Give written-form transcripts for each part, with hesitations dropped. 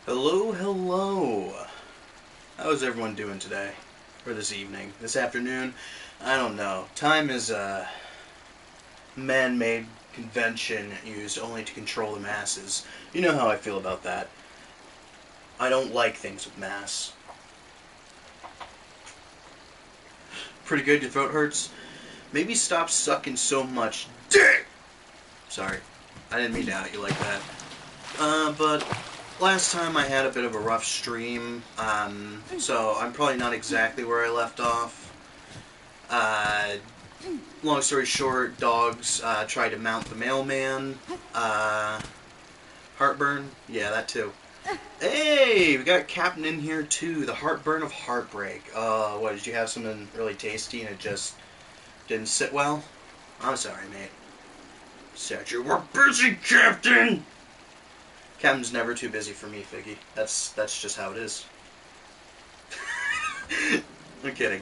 Hello, hello. How's everyone doing today? Or this evening? This afternoon? I don't know. Time is a man-made convention used only to control the masses. You know how I feel about that. I don't like things with mass. Pretty good? Your throat hurts? Maybe stop sucking so much dick! Sorry. I didn't mean to out you like that. But last time I had a bit of a rough stream, so I'm probably not exactly where I left off. Long story short, dogs tried to mount the mailman. Heartburn? Yeah, that too. Hey, we got Captain in here too. The heartburn of heartbreak. What, did you have something really tasty and it just didn't sit well? I'm sorry, mate. Said you were busy, Captain! Captain's never too busy for me, Figgy. That's just how it is. I'm kidding.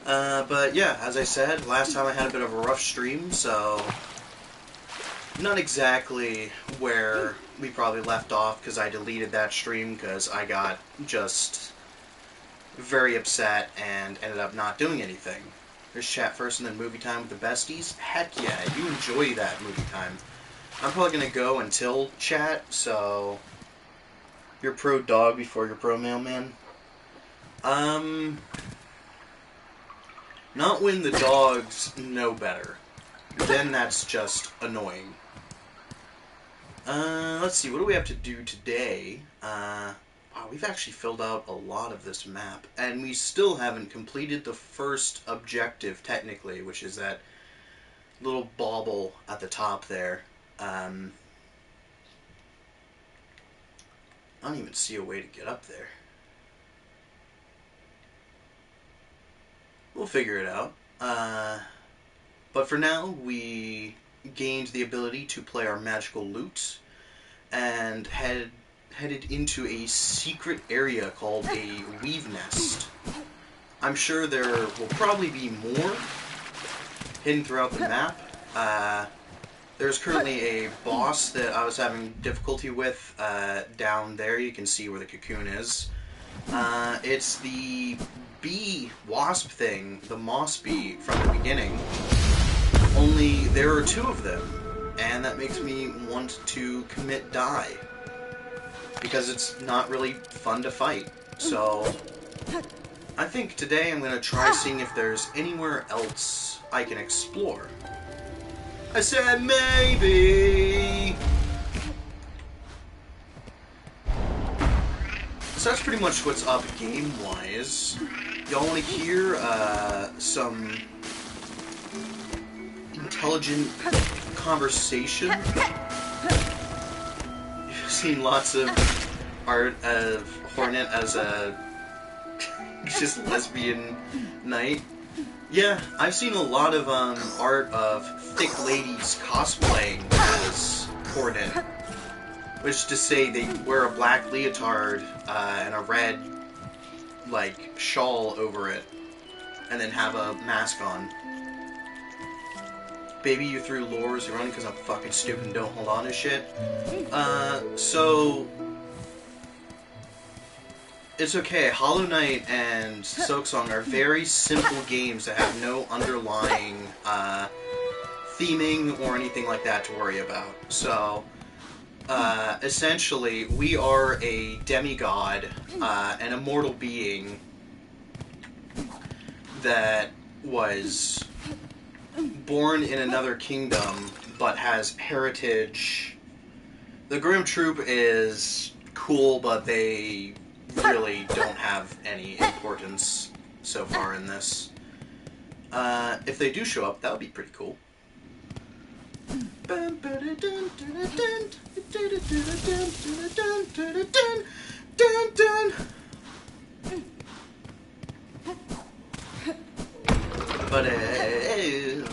But yeah, as I said, last time I had a bit of a rough stream, so not exactly where we probably left off, because I deleted that stream because I got just very upset and ended up not doing anything. There's chat first and then movie time with the besties. Heck yeah, you enjoy that movie time. I'm probably going to go until chat, so you're pro dog before you're pro mailman. Not when the dogs know better. Then that's just annoying. Let's see, what do we have to do today? Wow, we've actually filled out a lot of this map, and we still haven't completed the first objective, technically, which is that little bauble at the top there. I don't even see a way to get up there. We'll figure it out. But for now, we gained the ability to play our magical lute and headed into a secret area called a weave nest. I'm sure there will probably be more hidden throughout the map. There's currently a boss that I was having difficulty with down there. You can see where the cocoon is. It's the bee wasp thing, the moss bee from the beginning. Only there are two of them, and that makes me want to commit die. Because it's not really fun to fight. So I think today I'm going to try seeing if there's anywhere else I can explore. I said maybe! So that's pretty much what's up game-wise. Y'all want to hear some intelligent conversation? You've seen lots of art of Hornet as a just lesbian knight. Yeah, I've seen a lot of art of thick ladies cosplaying as Hornet. Which is to say they wear a black leotard and a red, like, shawl over it. And then have a mask on. Baby, you threw lures, you're running because I'm fucking stupid and don't hold on to shit. So it's okay. Hollow Knight and Silksong are very simple games that have no underlying theming or anything like that to worry about. So essentially, we are a demigod, an immortal being that was born in another kingdom, but has heritage. The Grim Troop is cool, but they really don't have any importance so far in this. If they do show up, that would be pretty cool. But,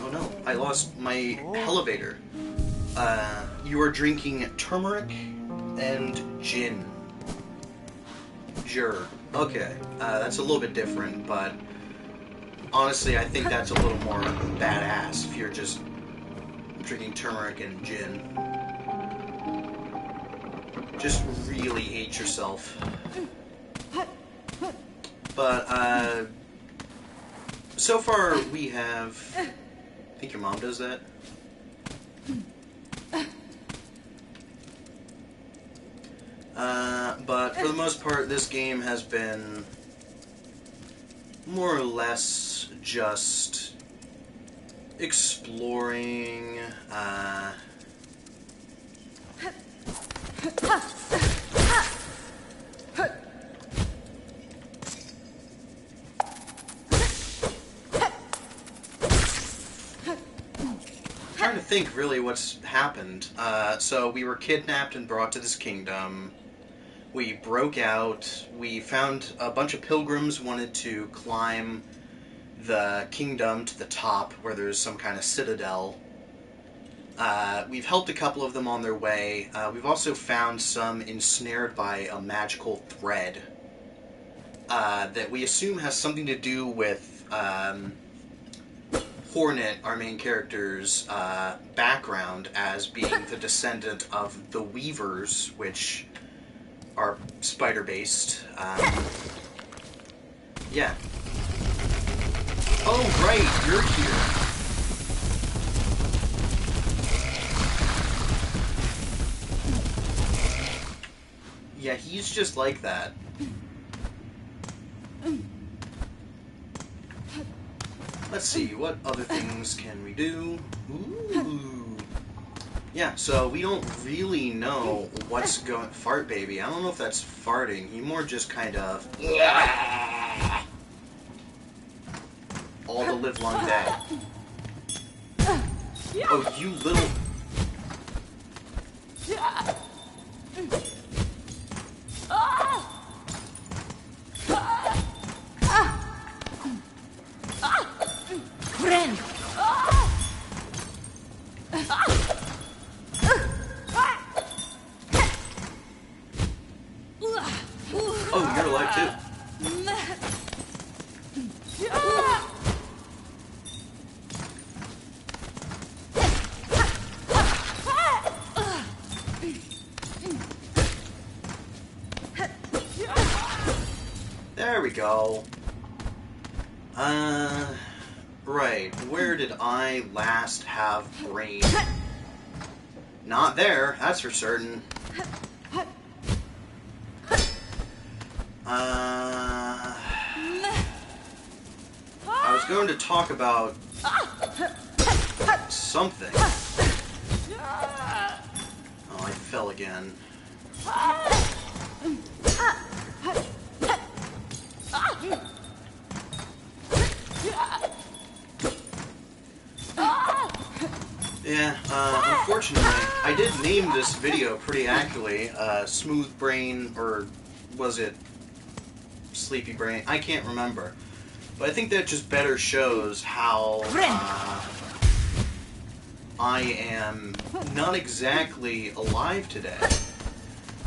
oh no, I lost my elevator. You are drinking turmeric and gin. Sure. Okay, that's a little bit different, but honestly, I think that's a little more badass if you're just drinking turmeric and gin. just really hate yourself. But, so far we have... I think your mom does that? But for the most part, this game has been more or less just exploring, trying to think really what's happened. So we were kidnapped and brought to this kingdom. We broke out. We found a bunch of pilgrims wanted to climb the kingdom to the top where there's some kind of citadel. We've helped a couple of them on their way. We've also found some ensnared by a magical thread that we assume has something to do with Hornet, our main character's background as being the descendant of the Weavers, which are spider-based. Yeah. Oh, right, you're here. Yeah, he's just like that. Let's see, what other things can we do? Ooh. Yeah, so we don't really know what's going... Fart baby. I don't know if that's farting. He more just kind of... all the livelong day. Oh, you little... Friend! Oh, you're alive too. There we go. Right. Where did I last have brain? Not there, that's for certain. I was going to talk about something. Oh, I fell again. Yeah, unfortunately, I did name this video pretty accurately, Smooth Brain, or was it Sleepy Brain? I can't remember. But I think that just better shows how I am not exactly alive today.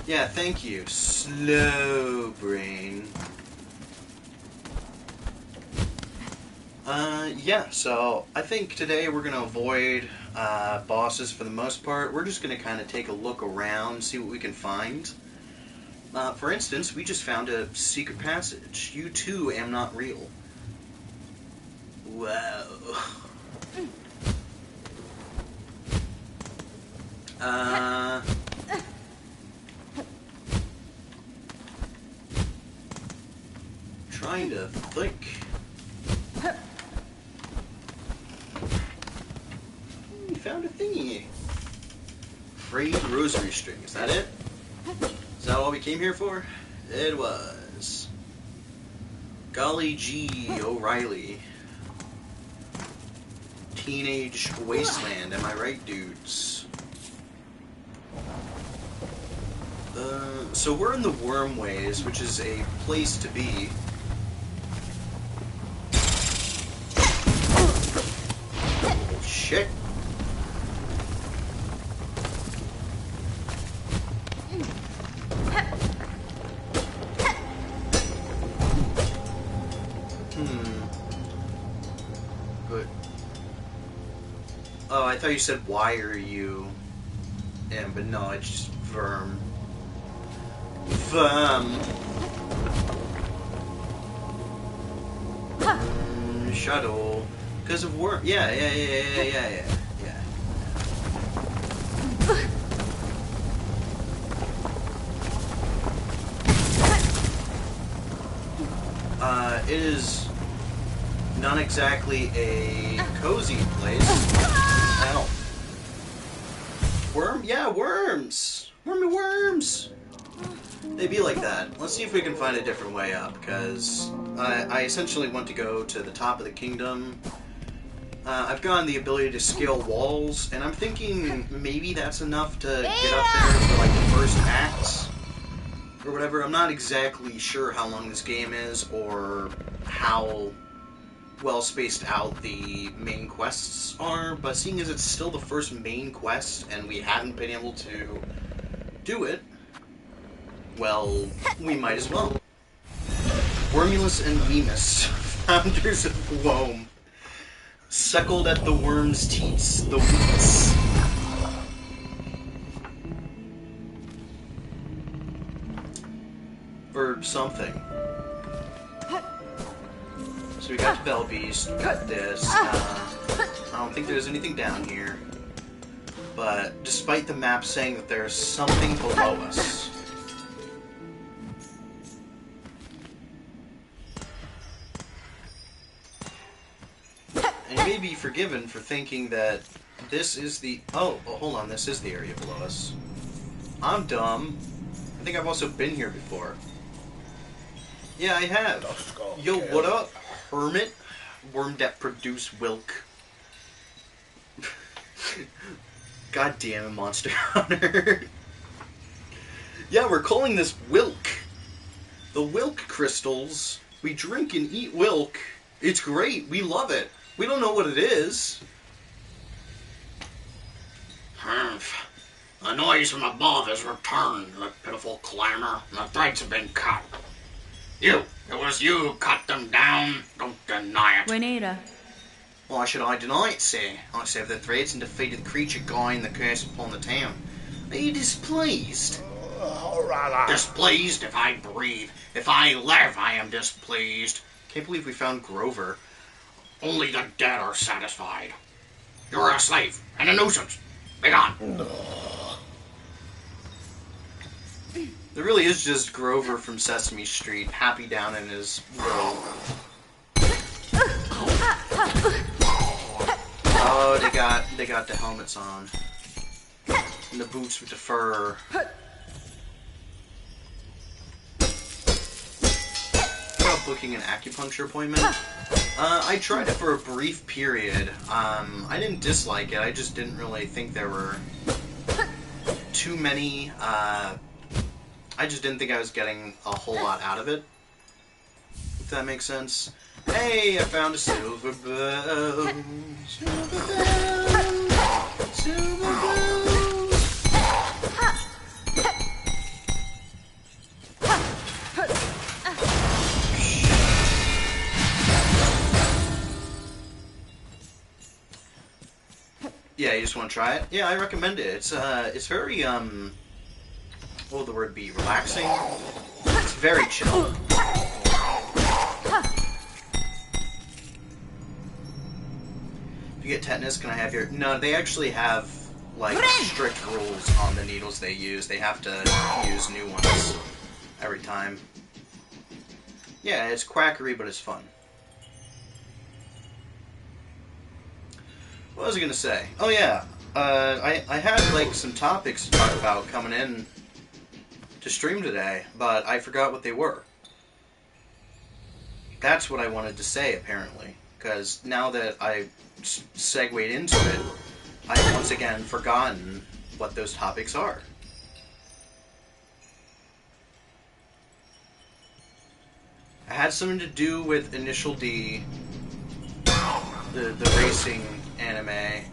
Yeah, thank you, Slow Brain. Yeah, so I think today we're going to avoid bosses for the most part. We're just going to kind of take a look around, see what we can find. For instance, we just found a secret passage. You too am not real. Wow. Trying to think. We found a thingy. Frayed rosary string. Is that it? Is that all we came here for? It was. Golly gee, O'Reilly. Teenage wasteland, am I right, dudes? So we're in the Wormways, which is a place to be. Oh, shit. But... Oh, I thought you said, why are you in, but no, it's just Verm. Shuttle. Because of worm. Yeah. It is not exactly a cozy place. Ow. Worm? Yeah, worms! Worms! They be like that. Let's see if we can find a different way up, because I essentially want to go to the top of the kingdom. I've gotten the ability to scale walls, and I'm thinking maybe that's enough to get up there for like the first act, or whatever. I'm not exactly sure how long this game is, or how well spaced out the main quests are, but seeing as it's still the first main quest, and we haven't been able to do it, well, we might as well. Wormulus and Remus, founders of Wome, suckled at the worm's teats, the wheats. Or something. So we got the Bell Beast, we got this. I don't think there's anything down here. But despite the map saying that there's something below us. And you may be forgiven for thinking that this is the... Oh, hold on, this is the area below us. I'm dumb. I think I've also been here before. Yeah, I have. Yo, what up, hermit? Worm that produce Wilk. God damn it, Monster Hunter. Yeah, we're calling this Wilk. The Wilk crystals. We drink and eat Wilk. It's great. We love it. We don't know what it is. Humph. The noise from above has returned, the pitiful clamor, and the threads have been cut. It was you who cut them down. Don't deny it. Juanita. Why should I deny it, sir? I severed the threads and defeated the creature guiding the curse upon the town. Are you displeased? Displeased if I breathe. If I live, I am displeased. Can't believe we found Grover. Only the dead are satisfied. You're a slave and a nuisance. Be gone. There really is just Grover from Sesame Street, happy down in his little... Oh, they got the helmets on. And the boots with the fur. About booking an acupuncture appointment. I tried it for a brief period. I didn't dislike it, I just didn't really think there were too many, I just didn't think I was getting a whole lot out of it. If that makes sense. Hey, I found a silver bow. Silver bow. Silver bow. Yeah, you just want to try it? Yeah, I recommend it. It's very, what would the word be? Relaxing? It's very chill. If you get tetanus, can I have your... No, they actually have, like, strict rules on the needles they use. They have to use new ones every time. Yeah, it's quackery, but it's fun. What was I gonna say? Oh yeah, I had like some topics to talk about coming in to stream today, but I forgot what they were. That's what I wanted to say, apparently, because now that I segued into it, I've once again forgotten what those topics are. It had something to do with Initial D, the racing anime,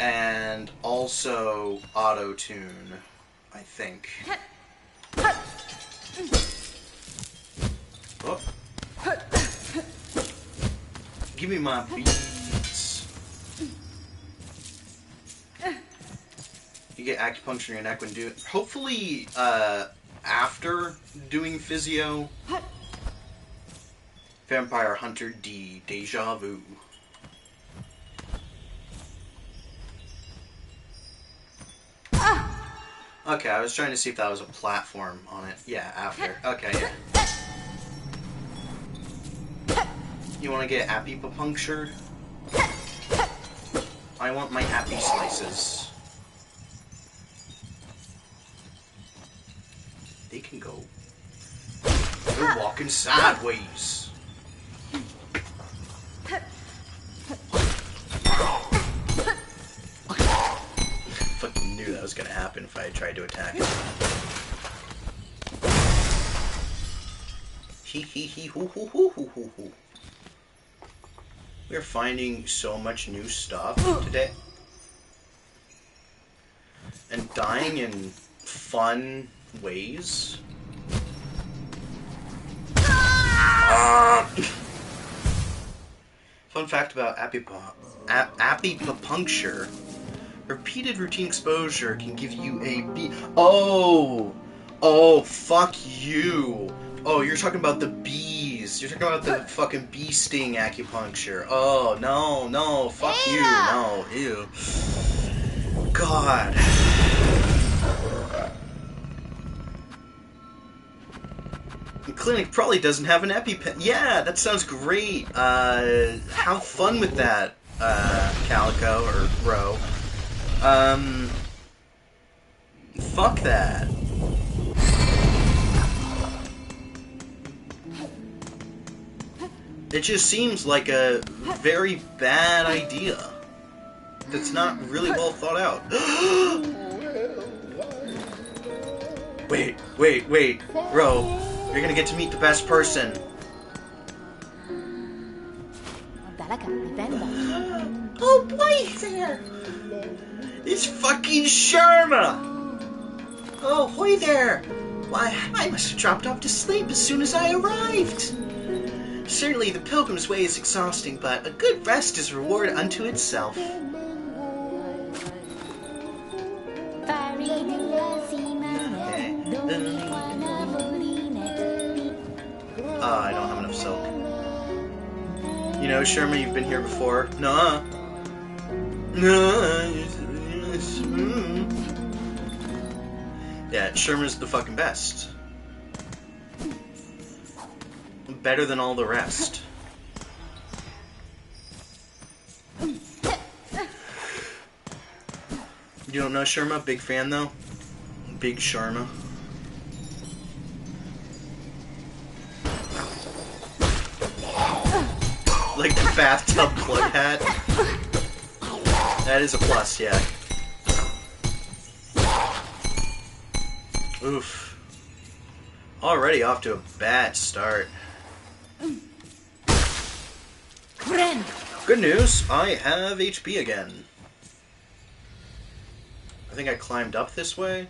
and also auto-tune, I think. Oh. Give me my beads. You get acupuncture in your neck when doing... Hopefully, after doing physio. Vampire Hunter D. Deja Vu. Okay, I was trying to see if that was a platform on it. Yeah, after. Okay, yeah. You want to get apipunctured? I want my appy slices. They can go. They're walking sideways. Fucking knew that was gonna happen if I had tried to attack it. Hee hee hee hoo hoo hoo hoo hoo hoo. We're finding so much new stuff today. And dying in fun ways. Fun fact about apipuncture. Repeated routine exposure can give you a bee. Oh! Oh, fuck you. Oh, you're talking about the bees. You're talking about the fucking bee sting acupuncture. Oh, no, no, fuck you. No, ew. God. The clinic probably doesn't have an EpiPen. Yeah, that sounds great. Have fun with that, Calico, or Ro. Fuck that. It just seems like a very bad idea. That's not really well thought out. Wait. Ro, you're gonna get to meet the best person. Oh boy there! It's fucking Sharma! Oh, hoy there! Why, I must have dropped off to sleep as soon as I arrived. Certainly the Pilgrim's Way is exhausting, but a good rest is reward unto itself. I don't have enough silk. You know, Sherma, you've been here before. Nuh-uh. Yeah, Sherma's the fucking best. Better than all the rest. You don't know Sharma? Big fan though? Big Sharma. Like the bathtub plug hat? That is a plus, yeah. Oof. Already off to a bad start. Good news, I have HP again. I think I climbed up this way.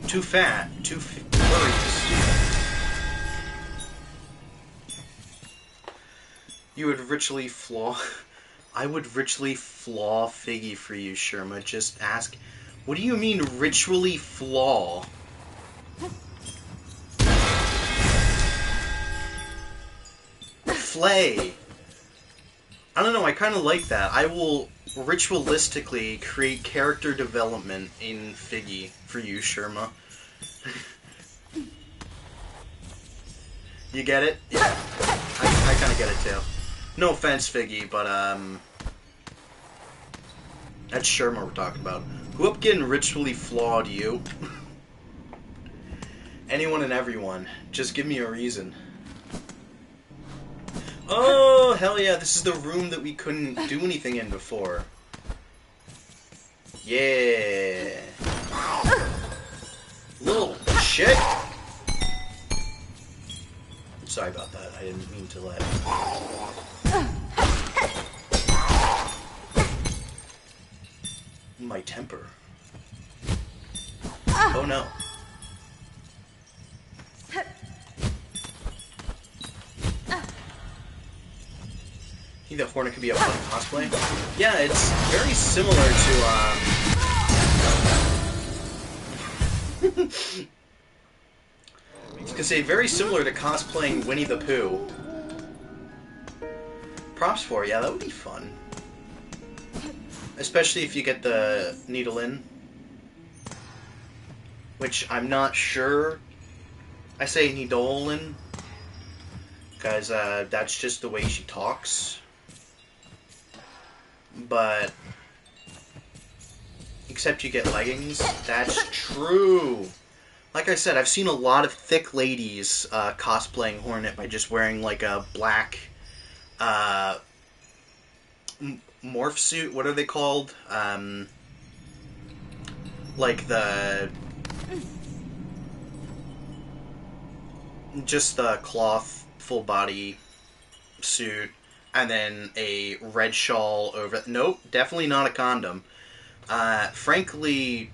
Too fat, too furries. You would ritually flaw... I would ritually flaw Figgy for you, Sherma. Just ask... What do you mean, ritually flaw? Flay. I don't know, I kind of like that. I will ritualistically create character development in Figgy for you, Sherma. You get it? Yeah. I kind of get it, too. No offense, Figgy, but, that's Sherma we're talking about. Who up getting ritually flawed, you? Anyone and everyone. Just give me a reason. Oh, hell yeah, this is the room that we couldn't do anything in before. Yeah. Little shit. Sorry about that, I didn't mean to let... My temper. Oh no. think the Hornet could be a fun cosplay. Yeah, it's very similar to, I was gonna say, very similar to cosplaying Winnie the Pooh. Props for it, yeah, that would be fun. Especially if you get the needle in. Which I'm not sure. I say needle in. Because that's just the way she talks. But except you get leggings. That's true. Like I said, I've seen a lot of thick ladies cosplaying Hornet by just wearing like a black morph suit. What are they called? Like just the cloth full body suit, and then a red shawl over. Nope, definitely not a condom. Frankly,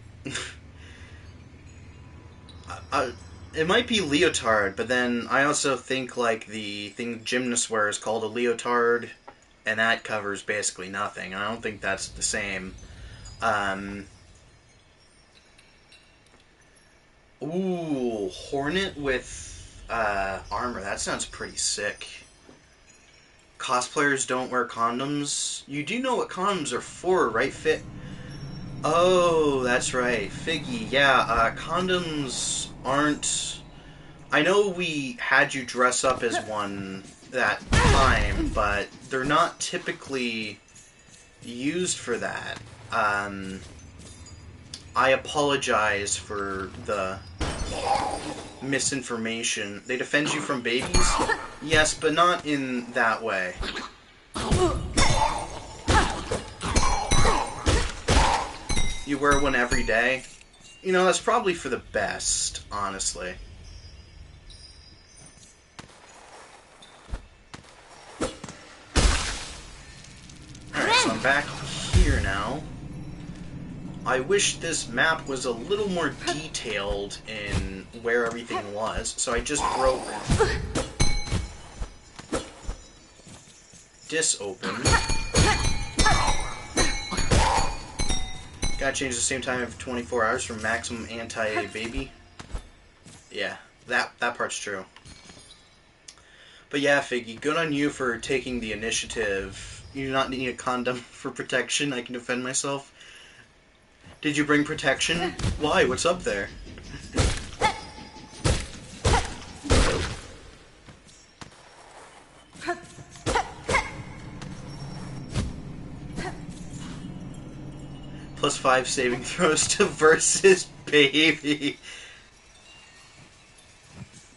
it might be leotard, but then I also think like the thing gymnasts wear is called a leotard, and that covers basically nothing. And I don't think that's the same. Ooh, Hornet with armor. That sounds pretty sick. Cosplayers don't wear condoms. You do know what condoms are for, right, Fit? Oh, that's right. Figgy, yeah, condoms aren't... I know we had you dress up as one that time, but they're not typically used for that. I apologize for the misinformation. They defend you from babies? Yes, but not in that way. You wear one every day? You know, that's probably for the best, honestly. Alright, so I'm back here now. I wish this map was a little more detailed in where everything was, so I just broke this open. Gotta change the same time every 24 hours for maximum anti-baby. Yeah, that part's true. But yeah, Figgy, good on you for taking the initiative. You do not need a condom for protection. I can defend myself. Did you bring protection? Why? What's up there? +5 saving throws to versus baby.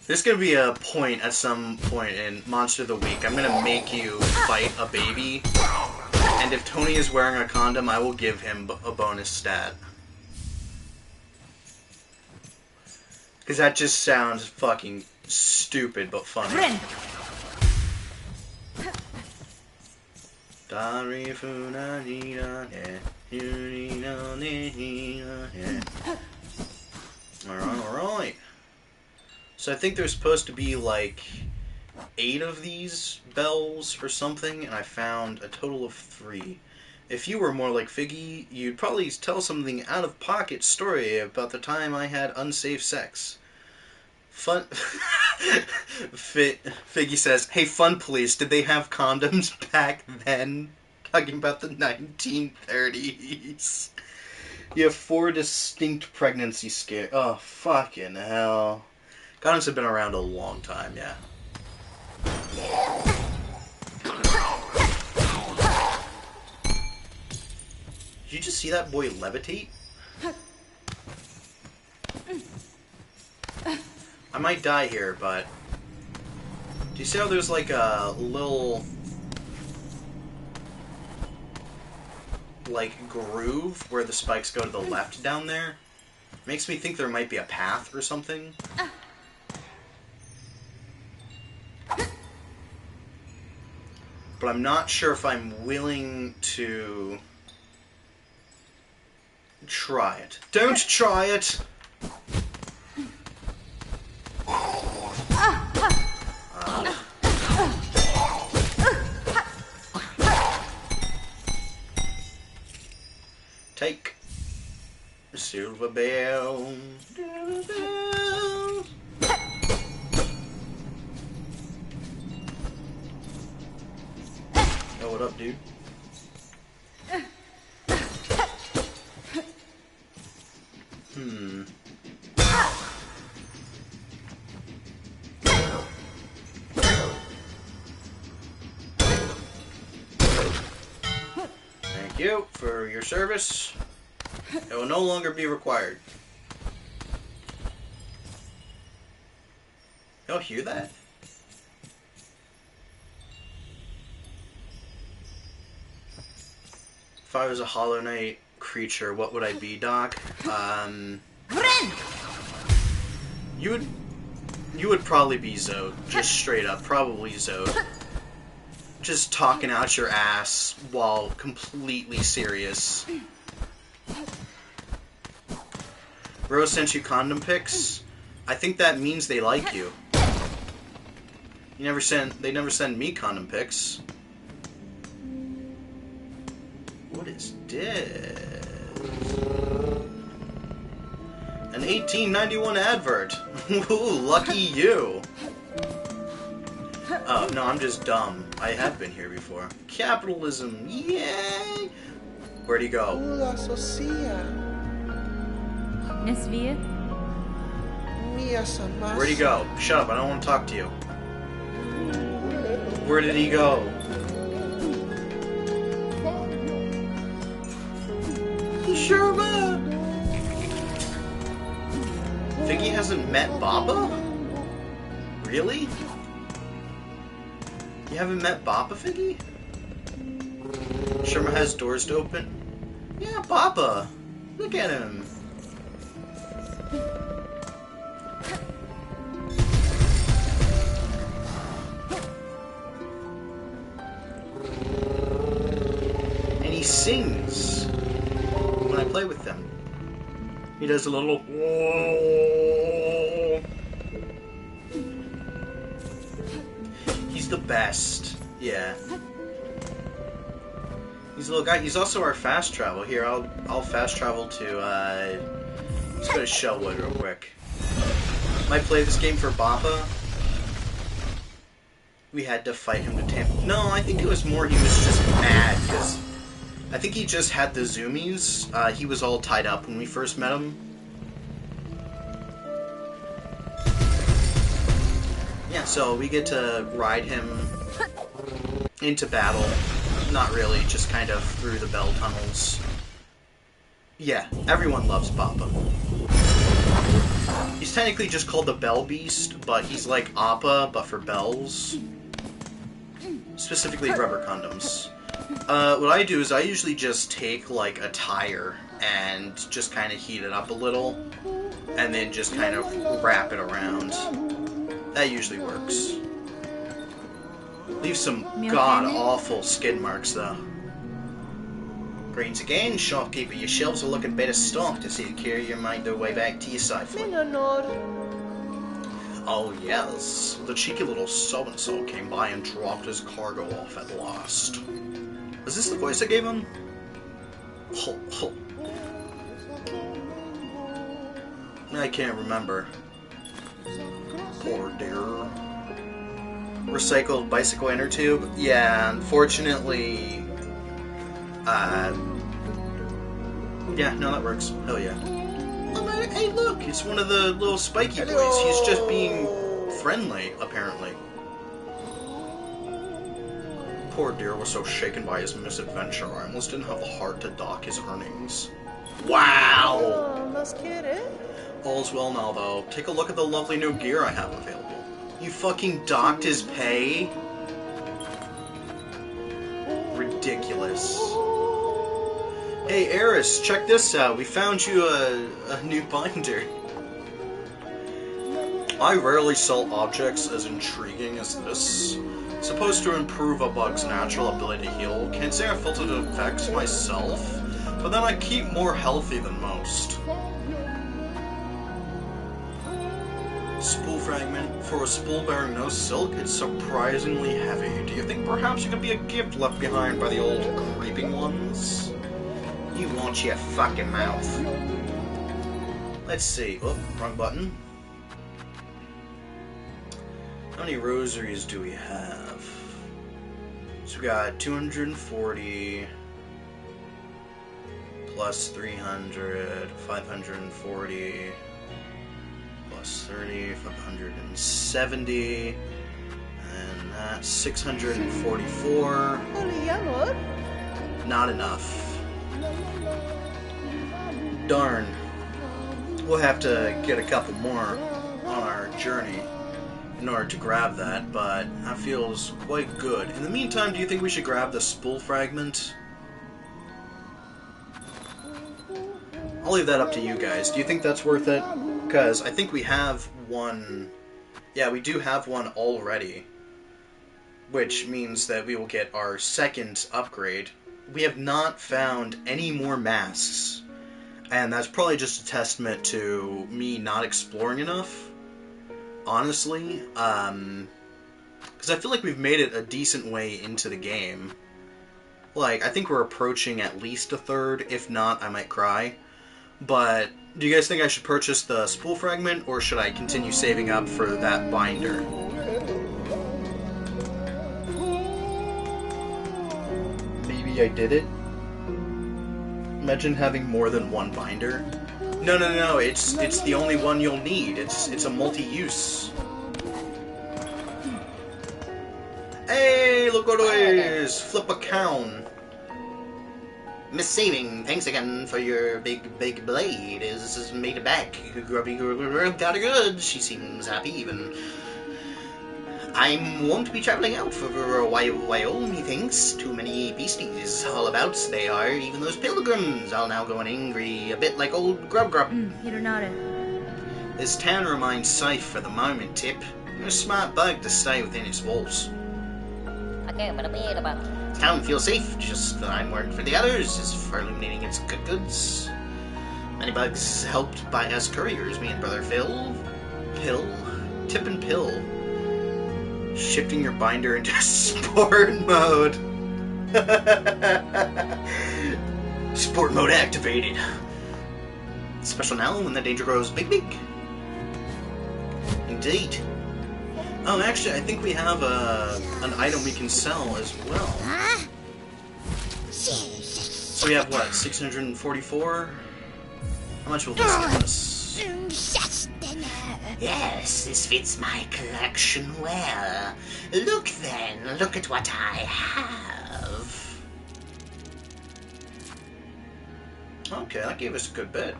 There's gonna be a point at some point in Monster of the Week. I'm gonna make you fight a baby, and if Tony is wearing a condom, I will give him a bonus stat. Because that just sounds fucking stupid but funny. Alright. So I think there's supposed to be like 8 of these bells or something, and I found a total of 3. If you were more like Figgy, you'd probably tell something out-of-pocket story about the time I had unsafe sex. Fun... Figgy says, hey, Fun Police, did they have condoms back then? Talking about the 1930s. You have 4 distinct pregnancy scares. Oh, fucking hell. Condoms have been around a long time, yeah. Did you just see that boy levitate? I might die here, but... Do you see how there's like a little... like groove where the spikes go to the left down there? Makes me think there might be a path or something. But I'm not sure if I'm willing to try it. Don't try it! Take. Silver bell. Oh, what up, dude? Thank you for your service. It will no longer be required. Y'all hear that? If I was a Hollow Knight creature, what would I be, Doc? You would probably be Zote. Just straight up, probably Zote. Just talking out your ass while completely serious. Bro sent you condom pics? I think that means they like you. They never send me condom pics. What is this? An 1891 advert. Ooh, lucky you. Oh, no, I'm just dumb. I have been here before. Capitalism, yay! Where'd he go? Where'd he go? Shut up, I don't want to talk to you. Where did he go? Sherma! Figgy hasn't met Baba? Really? You haven't met Baba, Figgy? Sherma has doors to open? Yeah, Baba! Look at him! And he sings when I play with them. He does a little whoa. He's the best. Yeah. He's a little guy. He's also our fast travel. Here, I'll fast travel to let's go to Shellwood real quick. Might play this game for Bappa. We had to fight him to tamp. No, I think it was more he was just mad because I think he just had the zoomies. He was all tied up when we first met him. Yeah, so we get to ride him into battle. Not really, just kind of through the bell tunnels. Yeah, everyone loves Bappa. He's technically just called the Bell Beast, but he's like Appa, but for bells. Specifically rubber condoms. What I do is I usually just take, like, a tire and just kind of heat it up a little, and then just kind of wrap it around. That usually works. Leaves some god-awful skid marks, though. Greetings again, shopkeeper. Your shelves are looking better stocked as you carry your mind their way back to you safely. Oh, yes. The cheeky little so-and-so came by and dropped his cargo off at last. Was this the voice I gave him? Ho, ho. I can't remember. Poor dear. Recycled bicycle inner tube? Yeah, unfortunately... yeah, no, that works. Hell yeah. Oh, hey, look! It's one of the little spiky boys. He's just being friendly, apparently. Poor dear was so shaken by his misadventure, I almost didn't have the heart to dock his earnings. Wow! All's well now, though. Take a look at the lovely new gear I have available. You fucking docked his pay? Ridiculous. Hey, Eris, check this out. We found you a new binder. I rarely sell objects as intriguing as this. Supposed to improve a bug's natural ability to heal. Can't say I felt it affects myself, but then I keep more healthy than most. Spool fragment. For a spool bearing no silk, it's surprisingly heavy. Do you think perhaps it could be a gift left behind by the old creeping ones? You watch your fucking mouth. Let's see. Oh, wrong button. How many rosaries do we have? So we got 240 plus 300, 540 plus 30, 570, and that's 644. Not enough. Darn. We'll have to get a couple more on our journey in order to grab that, but that feels quite good. In the meantime, do you think we should grab the spool fragment? I'll leave that up to you guys. Do you think that's worth it? Because I think we have one... Yeah, we do have one already. Which means that we will get our second upgrade. We have not found any more masks. And that's probably just a testament to me not exploring enough. Honestly. Because I feel like we've made it a decent way into the game. Like, I think we're approaching at least a third. If not, I might cry. But do you guys think I should purchase the spool fragment, or should I continue saving up for that binder? Maybe I did it? Imagine having more than one binder. No, it's the only one you'll need. It's a multi-use. Hey, look what it is! Flip a cown. Miss Saving, thanks again for your big blade. Is made it back. Grubby got it good. She seems happy even. I won't be traveling out for a while, methinks. Too many beasties all about they are. Even those pilgrims all now going angry, a bit like old Grub. This town remains safe for the moment, Tip. You're a smart bug to stay within its walls. Town feels safe, just fine word for the others is for illuminating its good goods. Many bugs helped by us couriers, me and Brother Phil. Tip and Pill. Shifting your binder into sport mode. Sport mode activated. Special now when the danger grows big. Indeed. Oh, actually, I think we have an item we can sell as well. So we have, what, 644? How much will this give us? Yes, this fits my collection well. Look then, look at what I have. Okay, that gave us a good bit.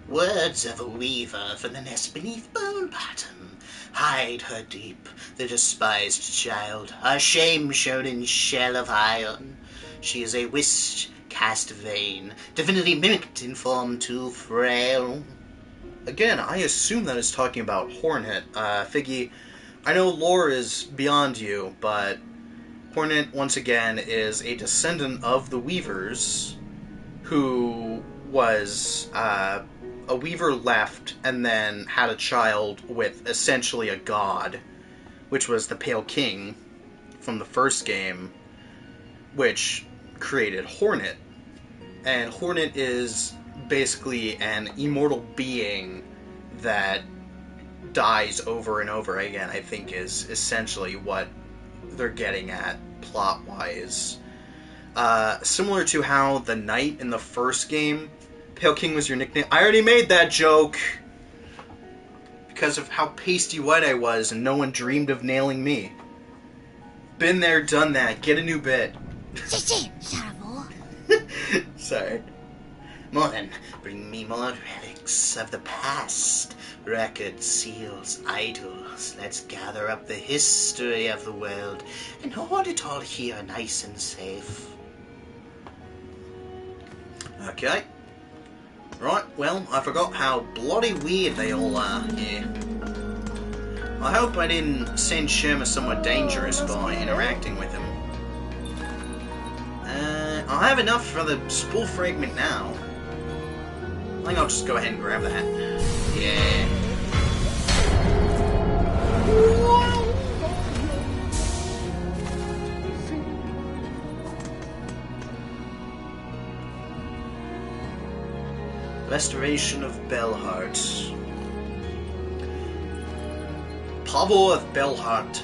Words of a weaver from the nest beneath bone bottom. Hide her deep, the despised child, our shame shown in shell of iron. She is a wisp cast vain, divinity mimicked in form too frail. Again, I assume that is talking about Hornet. Figgy, I know lore is beyond you, but Hornet, once again, is a descendant of the Weavers, who was a Weaver left and then had a child with essentially a god, which was the Pale King from the first game, which created Hornet. And Hornet is basically an immortal being that dies over and over again, I think is essentially what they're getting at plot-wise. Similar to how the Knight in the first game, Pale King was your nickname. I already made that joke! Because of how pasty white I was and no one dreamed of nailing me. Been there, done that. Get a new bit. Sorry. More than, bring me more relics of the past. Records, seals, idols. Let's gather up the history of the world and hold it all here nice and safe. Okay. Right, well, I forgot how bloody weird they all are here. I hope I didn't send Sherma somewhere dangerous by interacting with him. I'll have enough for the spool fragment now. I think I'll just go ahead and grab that. Yeah. Restoration of Bellheart. Pavo of Bellheart.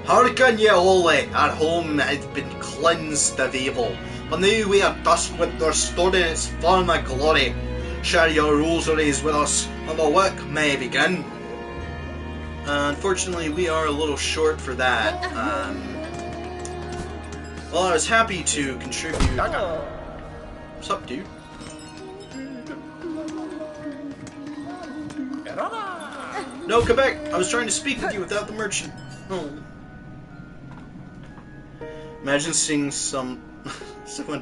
Hearken ye holy, our home had been cleansed of evil, but now we are dust with restored in its former glory. Share your rosaries with us, and the work may begin. Unfortunately, we are a little short for that. Well, I was happy to contribute. What's up, dude? No, come back! I was trying to speak with you without the merchant. Oh. Imagine seeing someone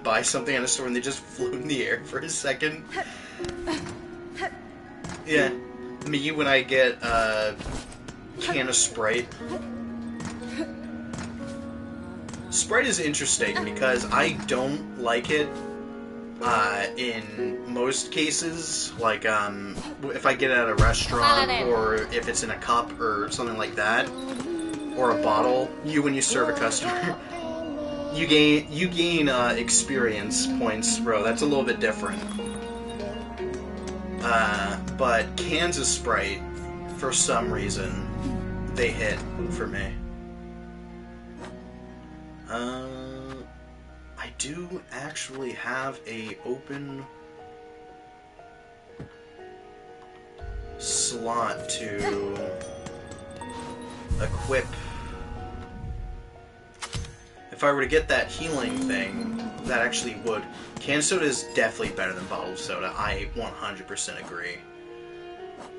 buy something at a store and they just flew in the air for a second. Yeah, me when I get a can of Sprite. Sprite is interesting because I don't like it in most cases. Like, if I get it at a restaurant or if it's in a cup or something like that, or a bottle, when you serve a customer, you gain experience points, bro. That's a little bit different. But cans of Sprite, for some reason, they hit for me. I do actually have a open slot to equip. If I were to get that healing thing, that actually would. Canned soda is definitely better than bottled soda. I 100% agree.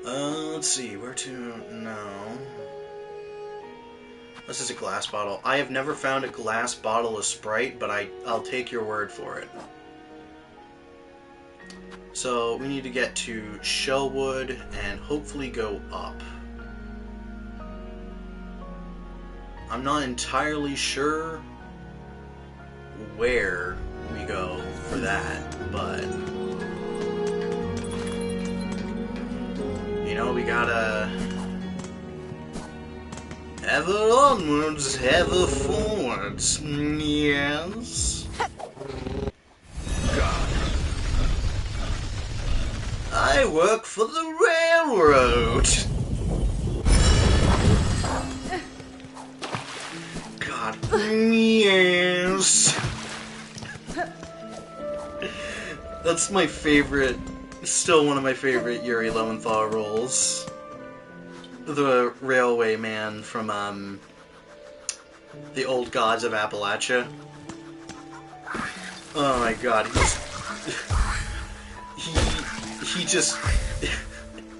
Let's see, where to? No. This is a glass bottle. I have never found a glass bottle of Sprite, but I'll take your word for it. So we need to get to Shellwood and hopefully go up. I'm not entirely sure where we go for that, but you know, we gotta ever onwards, ever forwards. Yes. God. I work for the railroad. God. Yes. That's my favorite, still one of my favorite Yuri Lowenthal roles. The railway man from, The Old Gods of Appalachia. Oh my god, he just,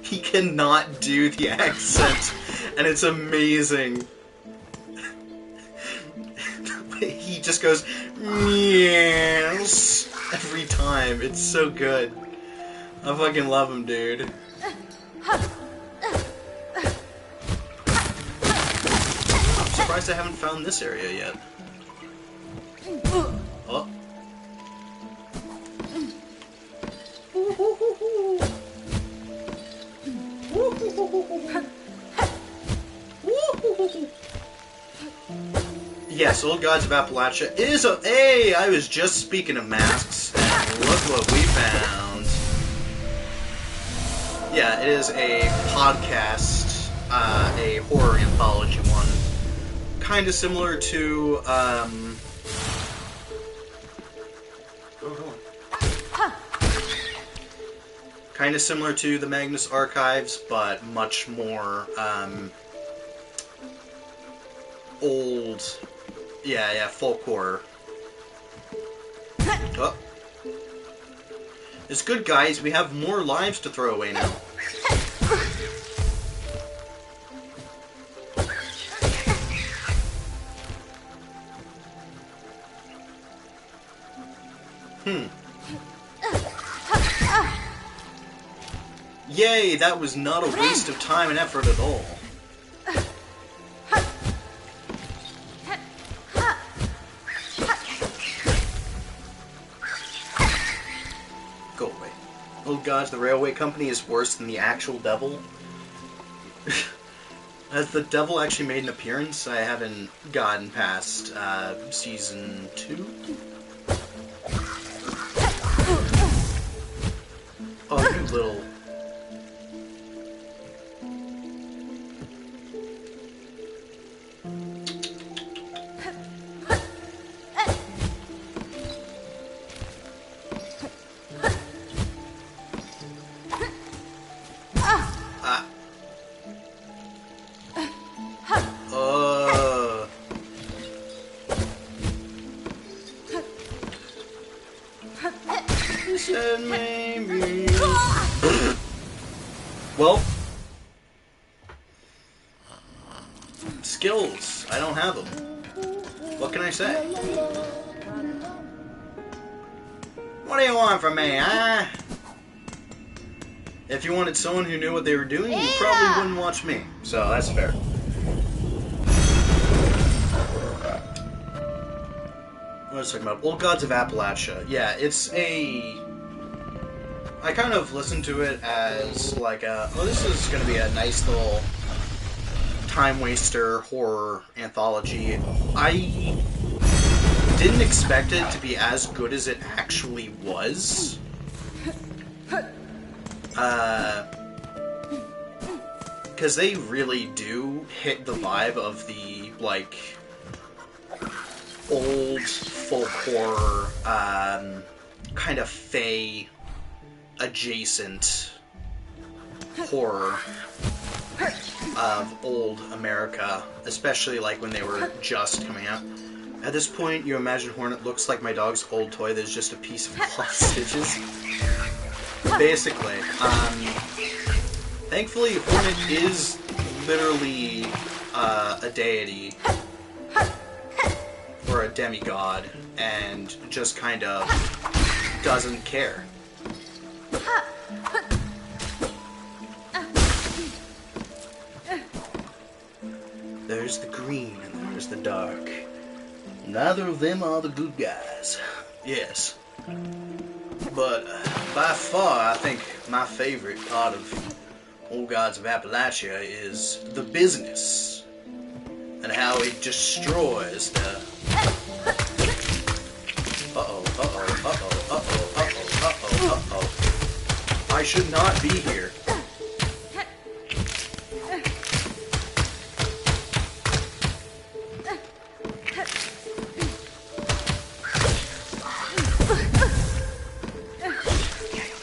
he cannot do the accent, and it's amazing. He just goes, yes, every time. It's so good. I fucking love him, dude. I'm surprised I haven't found this area yet. Oh. Yes, Old Gods of Appalachia is a... Hey, I was just speaking of masks, and look what we found. Yeah, it is a podcast, a horror anthology one. Kind of similar to, kind of similar to the Magnus Archives, but much more, old... Yeah, folk horror. Oh. It's good, guys. We have more lives to throw away now. Yay, that was not a waste of time and effort at all. Go away. Oh gosh, the railway company is worse than the actual devil. Has the devil actually made an appearance? I haven't gotten past season 2. Oh, little... Said maybe. Well, skills. I don't have them. What can I say? What do you want from me, huh? If you wanted someone who knew what they were doing, you probably wouldn't watch me. So that's fair. What was I talking about? Old Gods of Appalachia. Yeah, it's a... I kind of listened to it as like a, oh, this is going to be a nice little time waster horror anthology. I didn't expect it to be as good as it actually was. Because they really do hit the vibe of the, like, old folk horror, kind of fae adjacent horror of old America, especially like when they were just coming out. At this point, you imagine Hornet looks like my dog's old toy that's just a piece of cloth stitches. Basically, thankfully Hornet is literally a deity or a demigod and just kind of doesn't care. There's the green and there's the dark. Neither of them are the good guys. Yes. But by far, I think my favorite part of Old Gods of Appalachia is the business and how it destroys the... Uh-oh, uh-oh, uh-oh, uh-oh, uh-oh, uh-oh, uh-oh. I should not be here.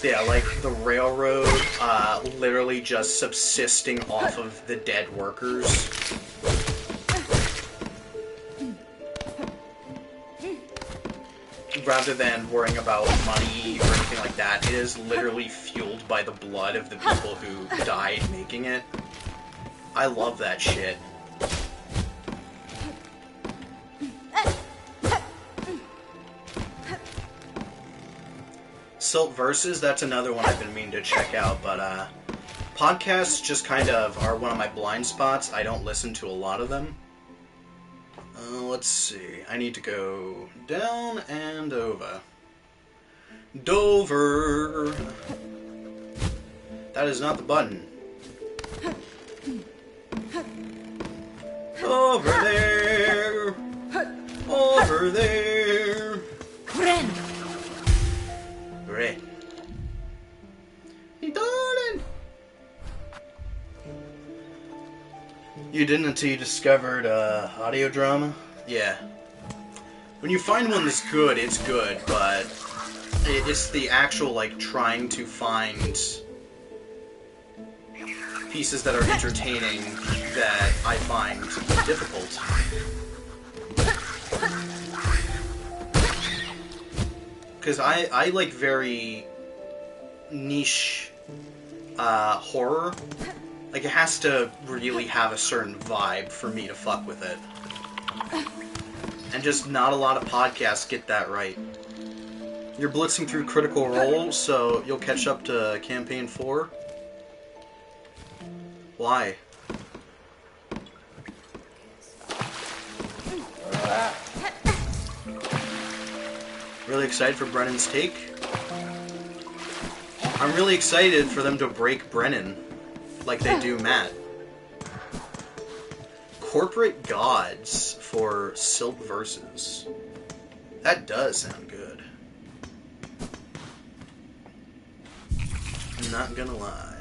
Yeah, like the railroad, literally just subsisting off of the dead workers. Rather than worrying about money or anything like that, it is literally fueled by the blood of the people who died making it. I love that shit. Silt Versus, that's another one I've been meaning to check out, but podcasts just kind of are one of my blind spots. I don't listen to a lot of them. Let's see. I need to go down and over. Dover! That is not the button. Over there! Over there! Bren! Bren. Hey, darling! You didn't until you discovered audio drama? Yeah. When you find one that's good, it's good, but it's the actual, like, trying to find pieces that are entertaining that I find difficult. Because I like very niche horror. Like, it has to really have a certain vibe for me to fuck with it. And just not a lot of podcasts get that right. You're blitzing through Critical Role, so you'll catch up to Campaign 4? Why? Really excited for Brennan's take? I'm really excited for them to break Brennan, like they do Matt. Corporate Gods for Silt Versus. That does sound good. Not gonna lie.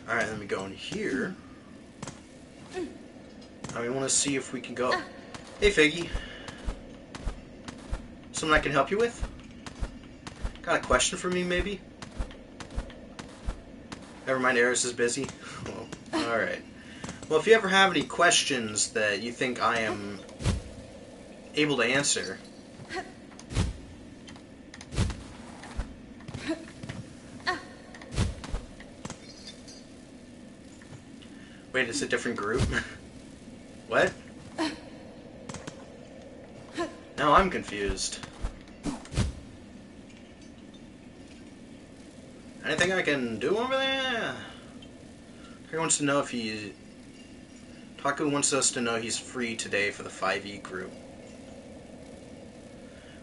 Alright, let me go in here. Now we want to see if we can go... Hey, Figgy. Something I can help you with? Got a question for me, maybe? Never mind, Eris is busy. Well, alright. Well, if you ever have any questions that you think I am able to answer... Wait, it's a different group? What? Now I'm confused. Anything I can do over there? He wants to know if he... Taku wants us to know he's free today for the 5e group.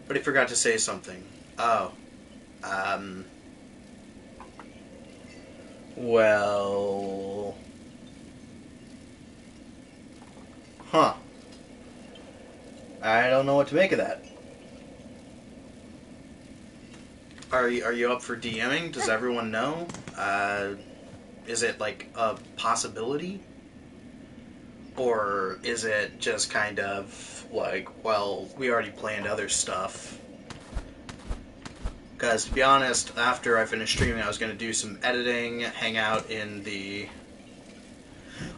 But he forgot to say something. Oh. Well... Huh. I don't know what to make of that. Are you up for DMing? Does everyone know? Is it like a possibility? Or is it just kind of like, well, we already planned other stuff? Because to be honest, after I finished streaming, I was going to do some editing, hang out in the...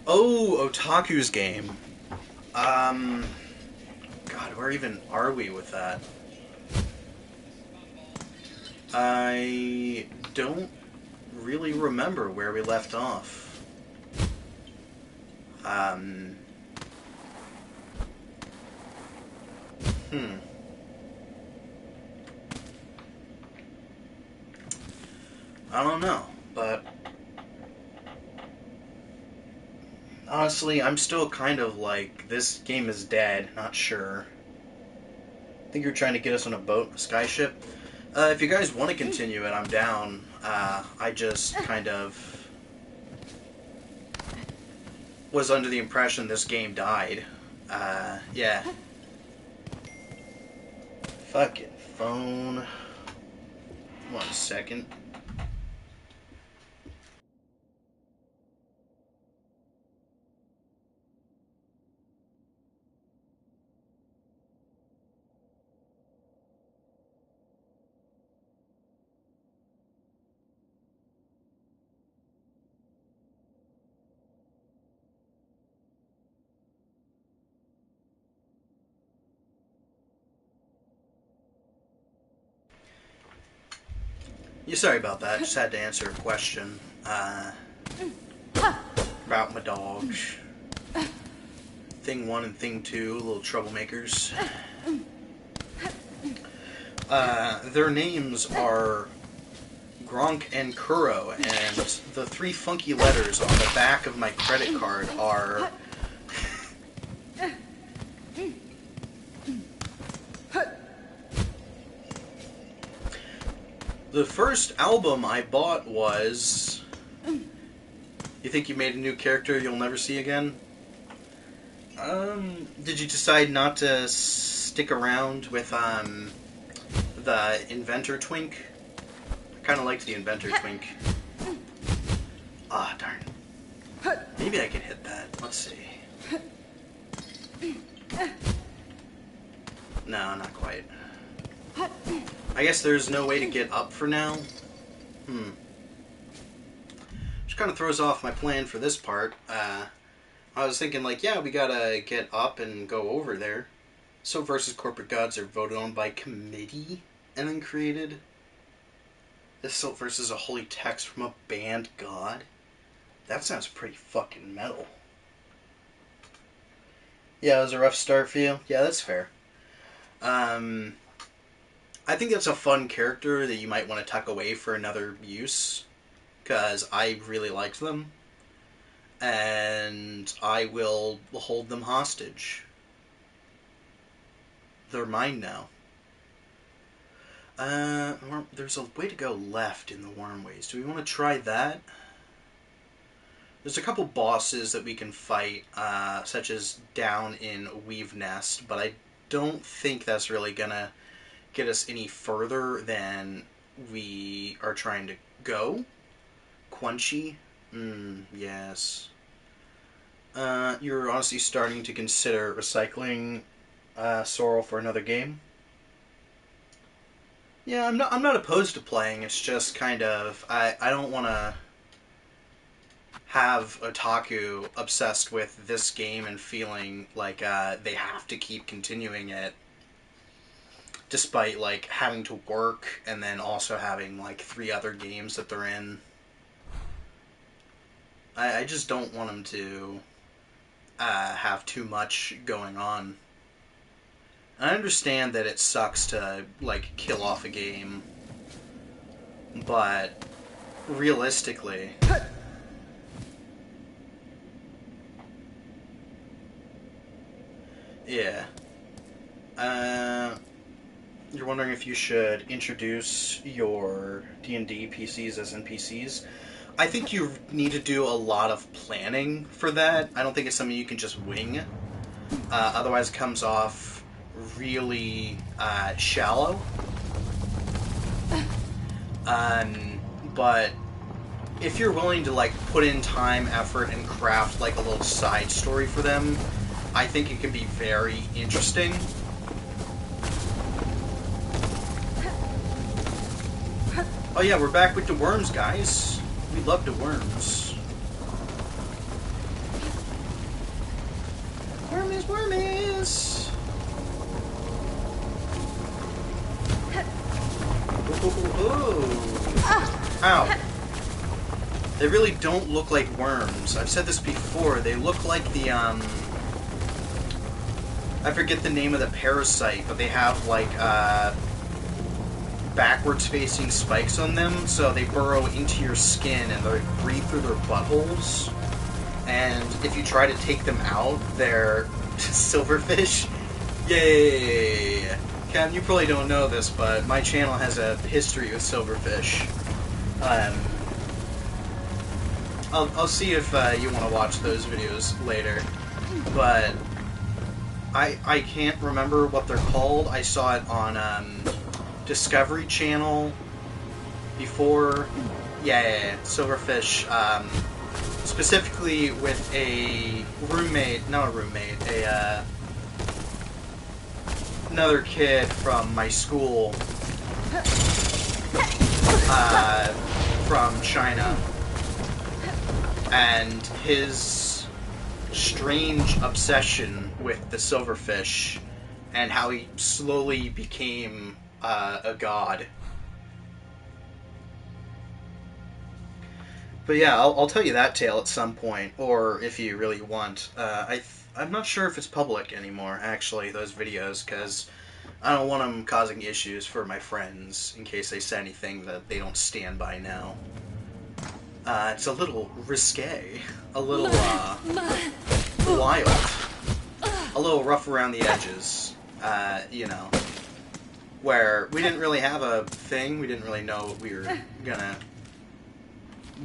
Oh, Otaku's game. God, where even are we with that? I don't really remember where we left off. I don't know, but honestly, I'm still kind of like, this game is dead, not sure. I think you're trying to get us on a boat, a skyship. If you guys want to continue it, I'm down. I just kind of was under the impression this game died. Yeah. Fucking phone. 1 second. Yeah, sorry about that. Just had to answer a question. About my dogs. Thing 1 and Thing 2, little troublemakers. Their names are Gronk and Kuro, and the 3 funky letters on the back of my credit card are... The first album I bought was... You think you made a new character you'll never see again? Did you decide not to stick around with, the Inventor Twink? I kinda liked the Inventor Twink. Ah, darn. Maybe I can hit that. Let's see. No, not quite. I guess there's no way to get up for now. Which kind of throws off my plan for this part. I was thinking, like, yeah, we gotta get up and go over there. So versus corporate gods are voted on by committee and then created. This Silt versus a holy text from a banned god. That sounds pretty fucking metal. Yeah, it was a rough start for you. Yeah, that's fair. I think that's a fun character that you might want to tuck away for another use, because I really liked them, and I will hold them hostage. They're mine now. There's a way to go left in the Wormways. Do we want to try that? There's a couple bosses that we can fight, such as down in Weave Nest, but I don't think that's really gonna get us any further than we are trying to go. Quunchy? Yes. You're honestly starting to consider recycling Sorrel for another game? Yeah, I'm not opposed to playing. It's just kind of I don't want to have otaku obsessed with this game and feeling like they have to keep continuing it despite like having to work and then also having like 3 other games that they're in. I just don't want them to have too much going on. I understand that it sucks to like kill off a game, but realistically, yeah. You're wondering if you should introduce your D&D PCs as NPCs. I think you need to do a lot of planning for that. I don't think it's something you can just wing. Otherwise, it comes off really shallow. But if you're willing to like put in time, effort, and craft like a little side story for them, I think it can be very interesting. Oh yeah, we're back with the worms, guys. We love the worms. Wormies, wormies! Ow. They really don't look like worms. I've said this before. They look like the, I forget the name of the parasite, but they have, like, backwards facing spikes on them, so they burrow into your skin and they breathe through their buttholes. And if you try to take them out, they're silverfish. Yay! Cam, you probably don't know this, but my channel has a history with silverfish. I'll see if you want to watch those videos later, but I can't remember what they're called. I saw it on Discovery Channel before. Yeah, silverfish. Specifically with a roommate, not a roommate, another kid from my school, from China, and his strange obsession with the silverfish and how he slowly became a god. But yeah, I'll tell you that tale at some point, or if you really want. I'm not sure if it's public anymore, actually, those videos, because I don't want them causing issues for my friends in case they say anything that they don't stand by now. It's a little risque, a little wild, a little rough around the edges, you know, where we didn't really have a thing, we didn't really know what we were gonna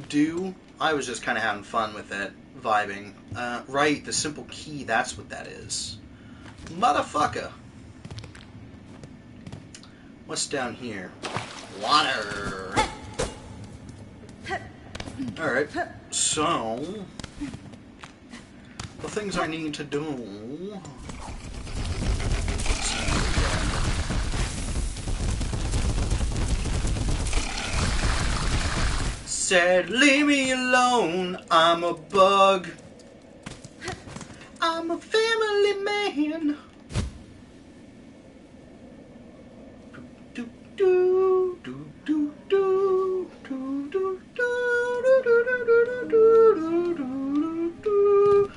do. I was just kind of having fun with it, vibing. Right, the simple key, that's what that is. Motherfucker! What's down here? Water! Alright, so the things I need to do. Said, leave me alone, I'm a bug. I'm a family man. Do do do do do do do do do do do do do.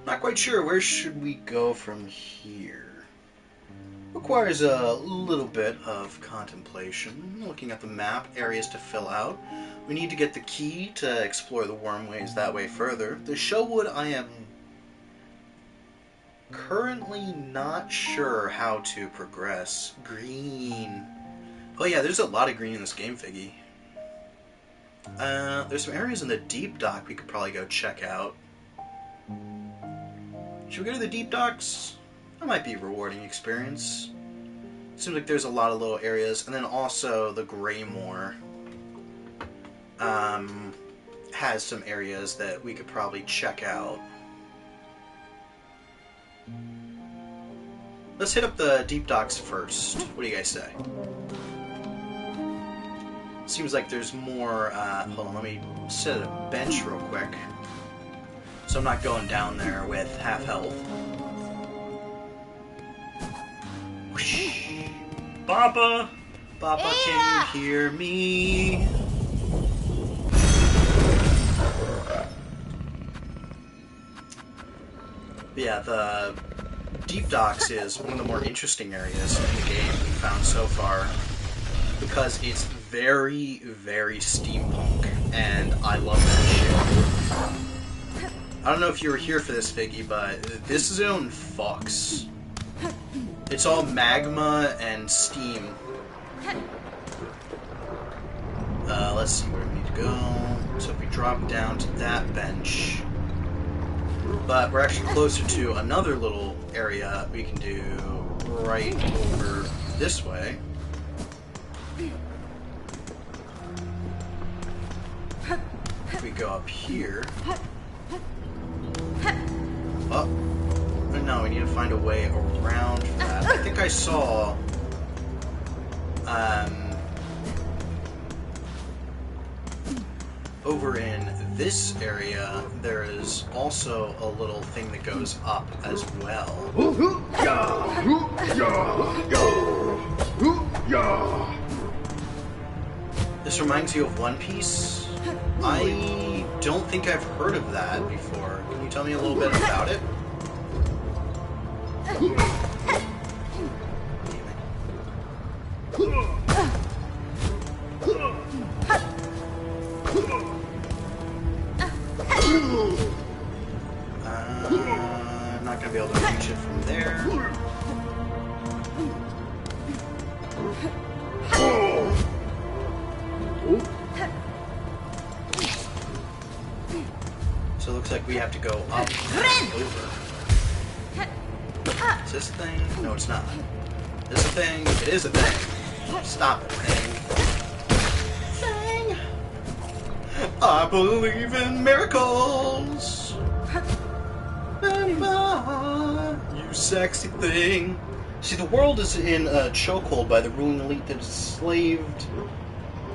Not quite sure. Where should we go from here? Requires a little bit of contemplation. Looking at the map, areas to fill out. We need to get the key to explore the wormways that way further. The Shellwood, I am currently not sure how to progress. Green. Oh yeah, there's a lot of green in this game, Figgy. There's some areas in the deep dock we could probably go check out. Should we go to the deep docks? That might be a rewarding experience. Seems like there's a lot of little areas, and then also the Greymoor has some areas that we could probably check out. Let's hit up the deep docks first. What do you guys say? Seems like there's more. Hold on, let me set a bench real quick, so I'm not going down there with half health. Whoosh. Papa! Papa, can you hear me? Yeah, the deep docks is one of the more interesting areas in the game we found so far, because it's very, very steampunk, and I love that shit. I don't know if you were here for this, Figgy, but this zone fucks. It's all magma and steam. Let's see where we need to go. So if we drop down to that bench, but we're actually closer to another little area we can do right over this way. If we go up here. Oh, no, we need to find a way around that. I think I saw over in this area, there is also a little thing that goes up as well. This reminds you of One Piece? I don't think I've heard of that before. Can you tell me a little bit about it? I'm not going to be able to reach it from there. So it looks like we have to go up and over. Is this a thing? No, it's not. Is this a thing? It is a thing. Stop it, thing. Thing! I believe in miracles! You sexy thing! See, the world is in a chokehold by the ruling elite that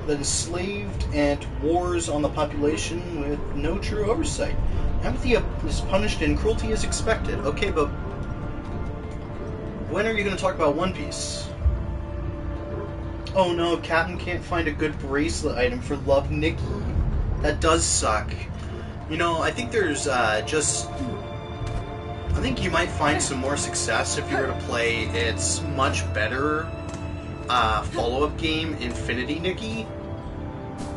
enslaved and wars on the population with no true oversight. Empathy is punished and cruelty is expected. Okay, but when are you going to talk about One Piece? Oh no, Captain can't find a good bracelet item for Love Nikki. That does suck. You know, I think there's I think you might find some more success if you were to play its much better follow-up game, Infinity Nikki.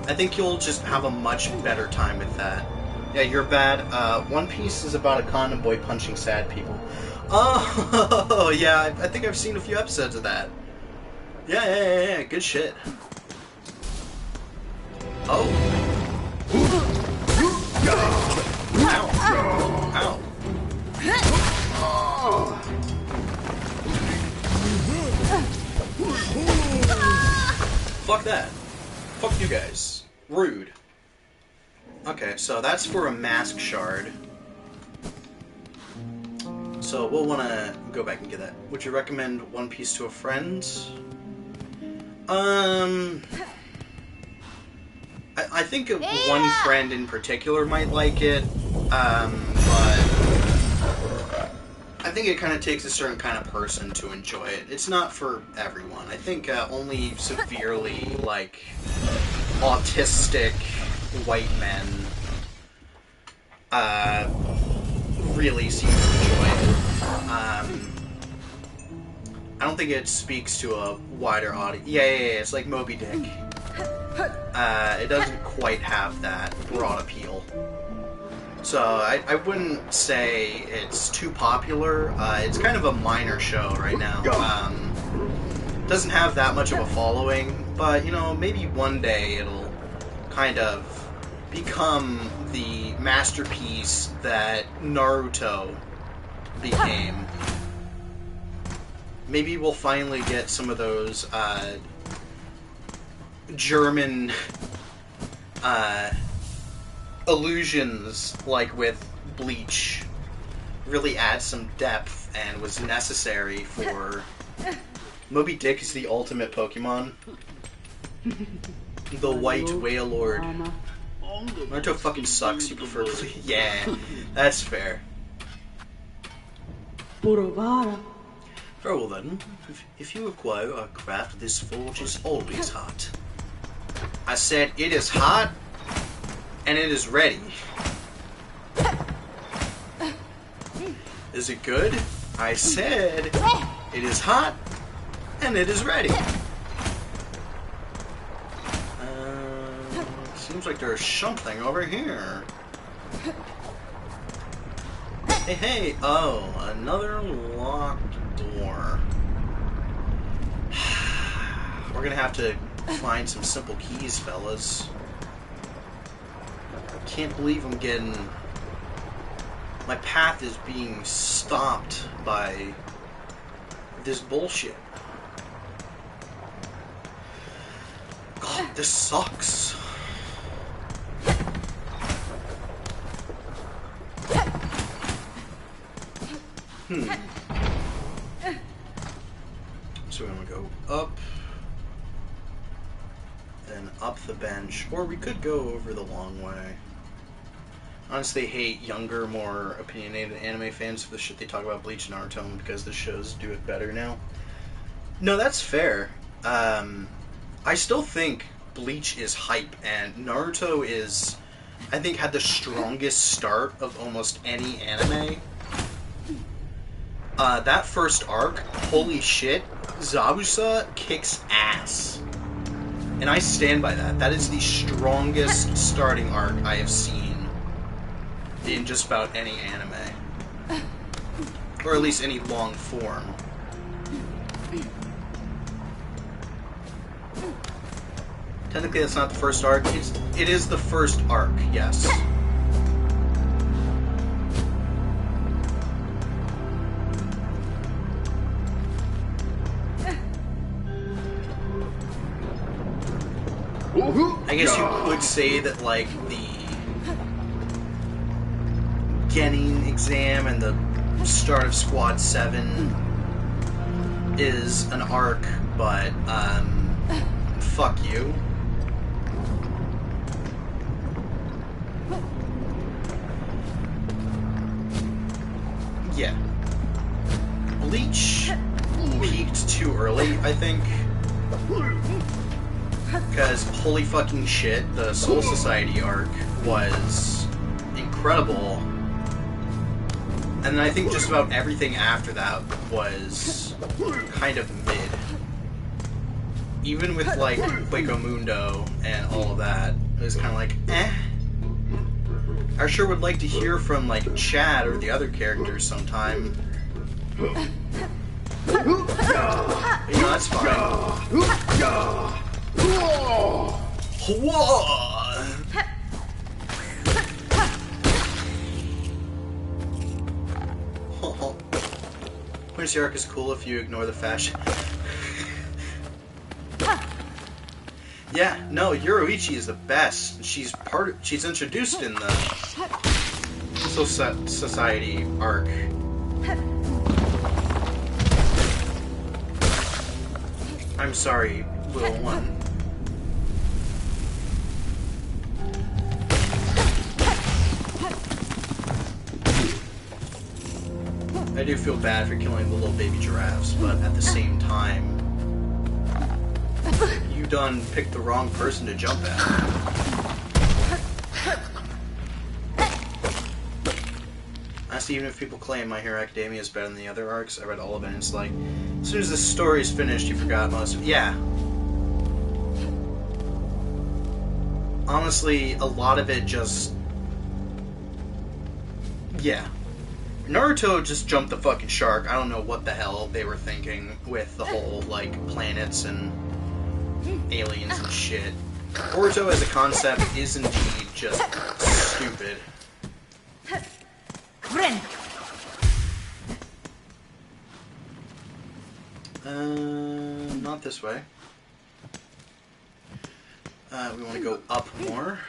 I think you'll just have a much better time with that. Yeah, you're bad. One Piece is about a condom boy punching sad people. Oh, yeah, I think I've seen a few episodes of that. Yeah, good shit. Oh. Ow. Fuck that. Fuck you guys. Rude. Okay, so that's for a mask shard. So we'll want to go back and get that. Would you recommend One Piece to a friend? I think one friend in particular might like it, but I think it kind of takes a certain kind of person to enjoy it. It's not for everyone. I think only severely, like, autistic white men really seem to enjoy it. I don't think it speaks to a wider audience. Yeah, it's like Moby Dick. It doesn't quite have that broad appeal. So I wouldn't say it's too popular. It's kind of a minor show right now. Doesn't have that much of a following, but, you know, maybe one day it'll kind of become the masterpiece that Naruto became. Maybe we'll finally get some of those German illusions, like with Bleach, really add some depth and was necessary for... Moby Dick is the ultimate Pokemon. The White Whale Lord. Naruto fucking sucks, you prefer... Yeah, that's fair. Very well then, if you acquire our craft, this forge is always hot. I said it is hot, and it is ready. Is it good? I said it is hot, and it is ready. Seems like there's something over here. Hey, oh, another locked door. We're gonna have to find some simple keys, fellas. I can't believe I'm getting... My path is being stopped by this bullshit. God, this sucks. So we're gonna go up, then up the bench, or we could go over the long way. Honestly, hate younger, more opinionated anime fans for the shit they talk about Bleach and Naruto because the shows do it better now. No, that's fair. I still think Bleach is hype, and Naruto is, I think, had the strongest start of almost any anime. That first arc, holy shit, Zabuza kicks ass. And I stand by that. That is the strongest starting arc I have seen in just about any anime. Or at least any long form. Technically that's not the first arc. It is the first arc, yes. I guess you could say that, like, the Genin exam and the start of Squad 7 is an arc, but, fuck you. Yeah. Bleach peaked too early, I think. Because, holy fucking shit, the Soul Society arc was incredible. And then I think just about everything after that was kind of mid. Even with, like, Hueco Mundo and all of that, it was kind of like, eh. I sure would like to hear from, like, Chad or the other characters sometime. You know, that's fine. Quincy arc is cool if you ignore the fashion. Yeah, no, Yoruichi is the best. She's introduced in the Society arc. I'm sorry, little one. I do feel bad for killing the little baby giraffes, but at the same time, you done picked the wrong person to jump at. Honestly, even if people claim My Hero Academia is better than the other arcs, I read all of it and it's like, as soon as the story is finished, you forgot most of it. Yeah. Honestly, a lot of it just... Yeah. Naruto just jumped the fucking shark. I don't know what the hell they were thinking with the whole, like, planets and aliens and shit. Boruto as a concept is indeed just stupid. this way. We want to go up more.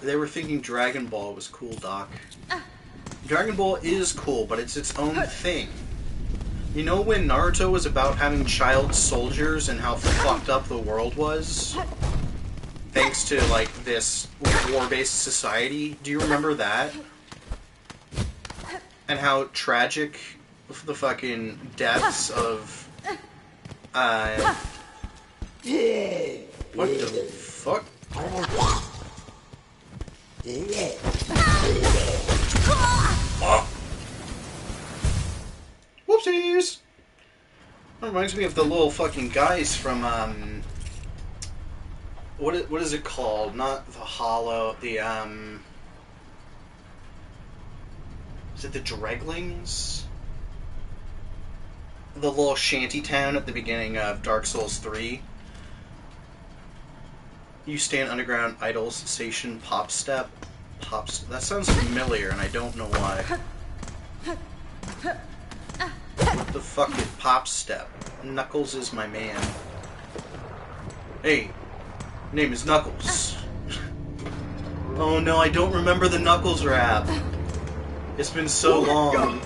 They were thinking Dragon Ball was cool, Doc. Dragon Ball is cool, but it's its own thing. You know when Naruto was about having child soldiers and how fucked up the world was? Thanks to, like, this war-based society? Do you remember that? And how tragic the fucking deaths of... what the fuck? Oh. Whoopsies! That reminds me of the little fucking guys from, what is it called? Not the Hollow, the, is it the Dreglings? The little shanty town at the beginning of Dark Souls 3. You stand underground idol sensation pop step. That sounds familiar and I don't know why. What the fuck is pop step? Knuckles is my man. Hey, name is Knuckles. Oh no, I don't remember the Knuckles rap. It's been so long.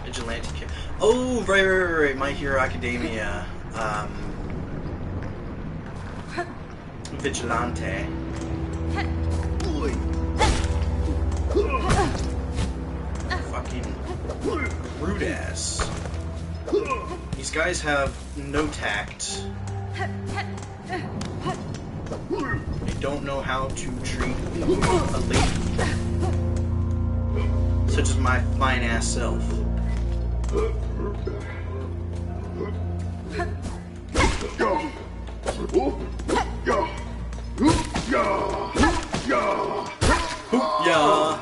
Vigilante Kid. Oh, right. My Hero Academia. Vigilante. Fucking rude ass. These guys have no tact. They don't know how to treat a lady. Such as my fine ass self. Yeah.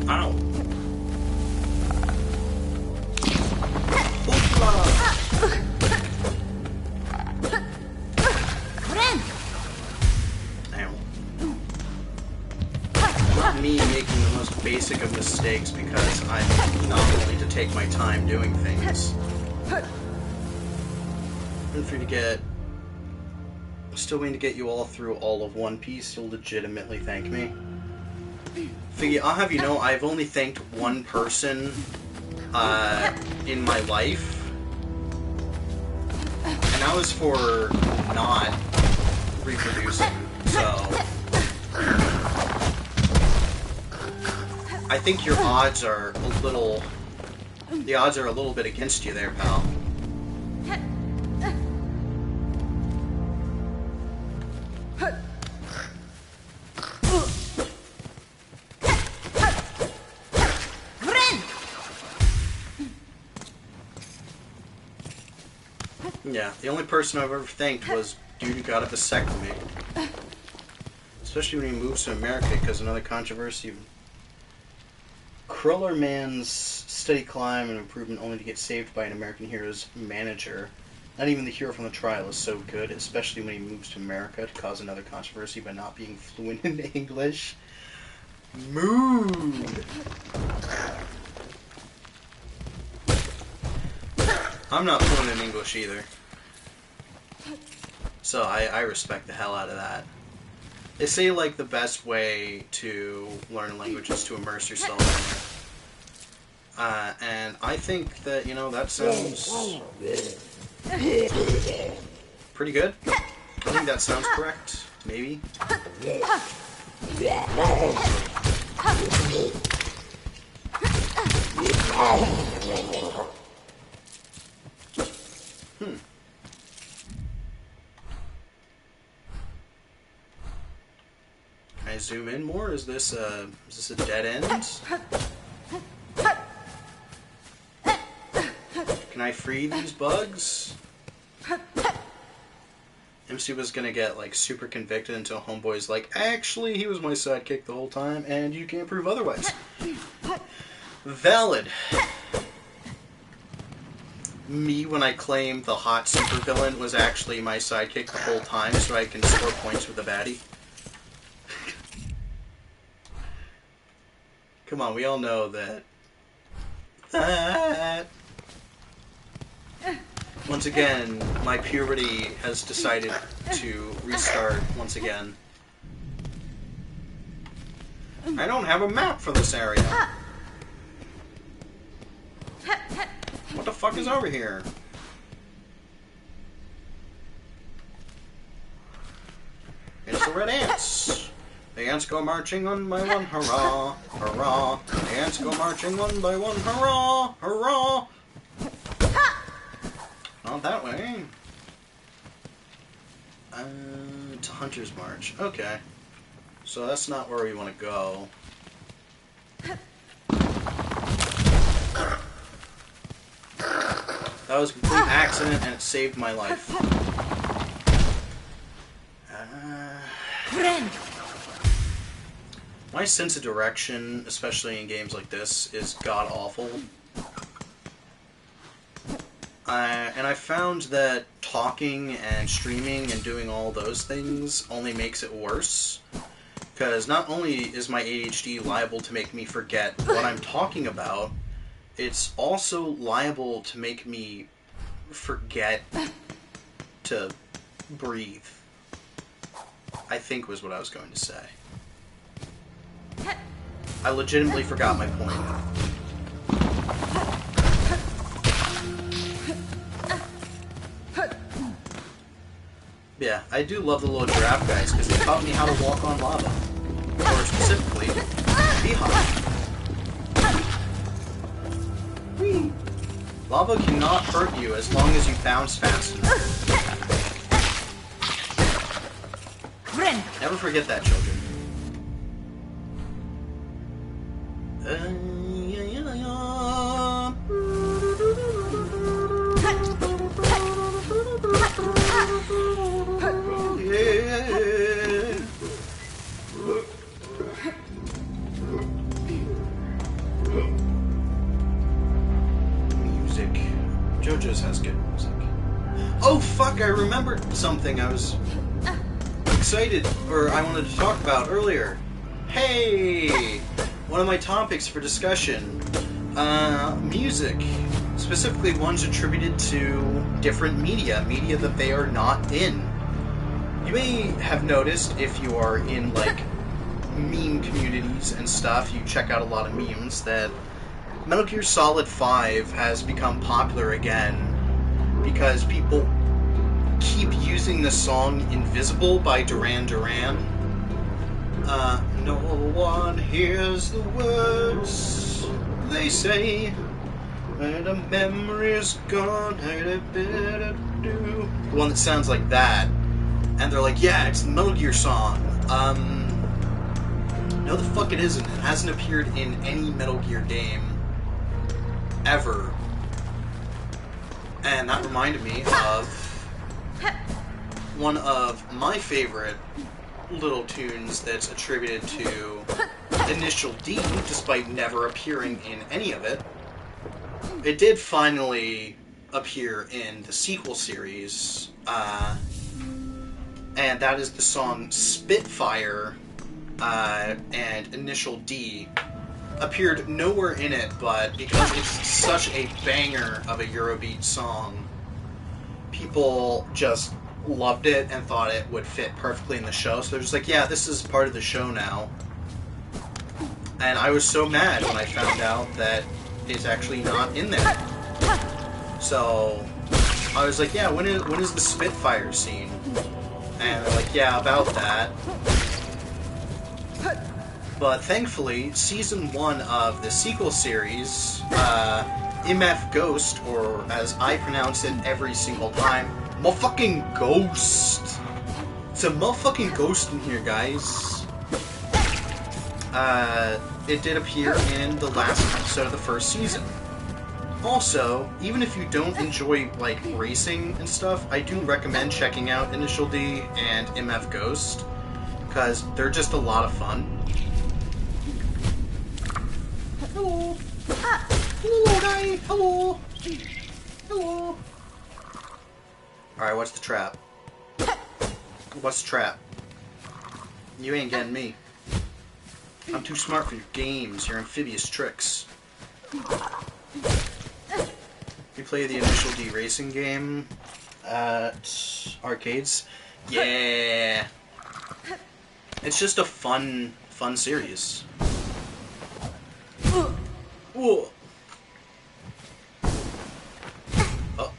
Ow. Not me making the most basic of mistakes because I'm not willing to take my time doing things. And for you to get... Still waiting to get you all through all of One Piece, you'll legitimately thank me. Figgy, I'll have you know, I've only thanked one person in my life. And that was for not reproducing, so... I think your odds are a little... The odds are a little bit against you there, pal. Yeah, the only person I've ever thanked was dude who got a vasectomy. Especially when he moves to America, because another controversy. Cruller Man's steady climb and improvement only to get saved by an American hero's manager. Not even the hero from the trial is so good, especially when he moves to America to cause another controversy by not being fluent in English. Mood! I'm not fluent in English either. So I respect the hell out of that. They say, like, the best way to learn a language is to immerse yourself in it. And I think that, you know, that sounds pretty good. I think that sounds correct. Maybe. Can I zoom in more? Is this a dead end? Can I free these bugs? MC was gonna get, like, super convicted until Homeboy's like, actually, he was my sidekick the whole time, and you can't prove otherwise. Valid. Me, when I claim the hot supervillain was actually my sidekick the whole time, so I can score points with the baddie. Come on, we all know that. Once again, my puberty has decided to restart once again. I don't have a map for this area. What the fuck is over here? It's the red ants. The ants go marching one by one, hurrah, hurrah. The ants go marching one by one, hurrah, hurrah. Not that way. To Hunter's March. Okay. So that's not where we want to go. That was a complete accident and it saved my life. My sense of direction, especially in games like this, is god-awful. And I found that talking and streaming and doing all those things only makes it worse. Because not only is my ADHD liable to make me forget what I'm talking about, it's also liable to make me forget to breathe. I think was what I was going to say. I legitimately forgot my point. Yeah, I do love the little giraffe guys because they taught me how to walk on lava. Or specifically, beehive. Whee! Lava cannot hurt you as long as you bounce fast enough. Never forget that, children. Music. JoJo's has good music. Oh fuck, I remembered something I was excited, or I wanted to talk about earlier. Hey! One of my topics for discussion. Music. Specifically ones attributed to different media that they are not in. You may have noticed if you are in, like, meme communities and stuff, you check out a lot of memes, that Metal Gear Solid 5 has become popular again because people keep using the song Invisible by Duran Duran. No one hears the words they say, and a memory's gone, the one that sounds like that. And they're like, yeah, it's the Metal Gear song. No, the fuck it isn't. It hasn't appeared in any Metal Gear game ever. And that reminded me of one of my favorite little tunes that's attributed to Initial D, despite never appearing in any of it. It did finally appear in the sequel series, and that is the song Spitfire, and Initial D appeared nowhere in it, but because it's such a banger of a Eurobeat song, people just loved it and thought it would fit perfectly in the show, so they're just like, yeah, this is part of the show now. And I was so mad when I found out that it's actually not in there. So I was like, yeah, when is the Spitfire scene? And they're like, yeah, about that. But thankfully, Season 1 of the sequel series, MF Ghost, or as I pronounce it every single time, motherfucking Ghost! It's a motherfucking ghost in here, guys. It did appear in the last episode of the first season. Also, even if you don't enjoy, like, racing and stuff, I do recommend checking out Initial D and MF Ghost, because they're just a lot of fun. Hello! Hello, guy! Hello! Hello! Alright, what's the trap? What's the trap? You ain't getting me. I'm too smart for your games, your amphibious tricks. You play the Initial D racing game at arcades? Yeah. It's just a fun series. Whoa. Oh.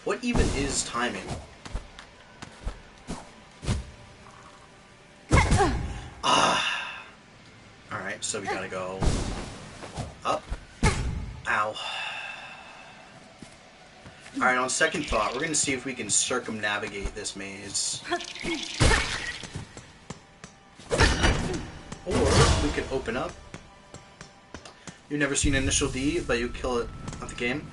What even is timing? Ah. Alright, so we gotta go up. Ow. Alright, on second thought, we're gonna see if we can circumnavigate this maze. Or we could open up. You've never seen Initial D, but you kill it at the game.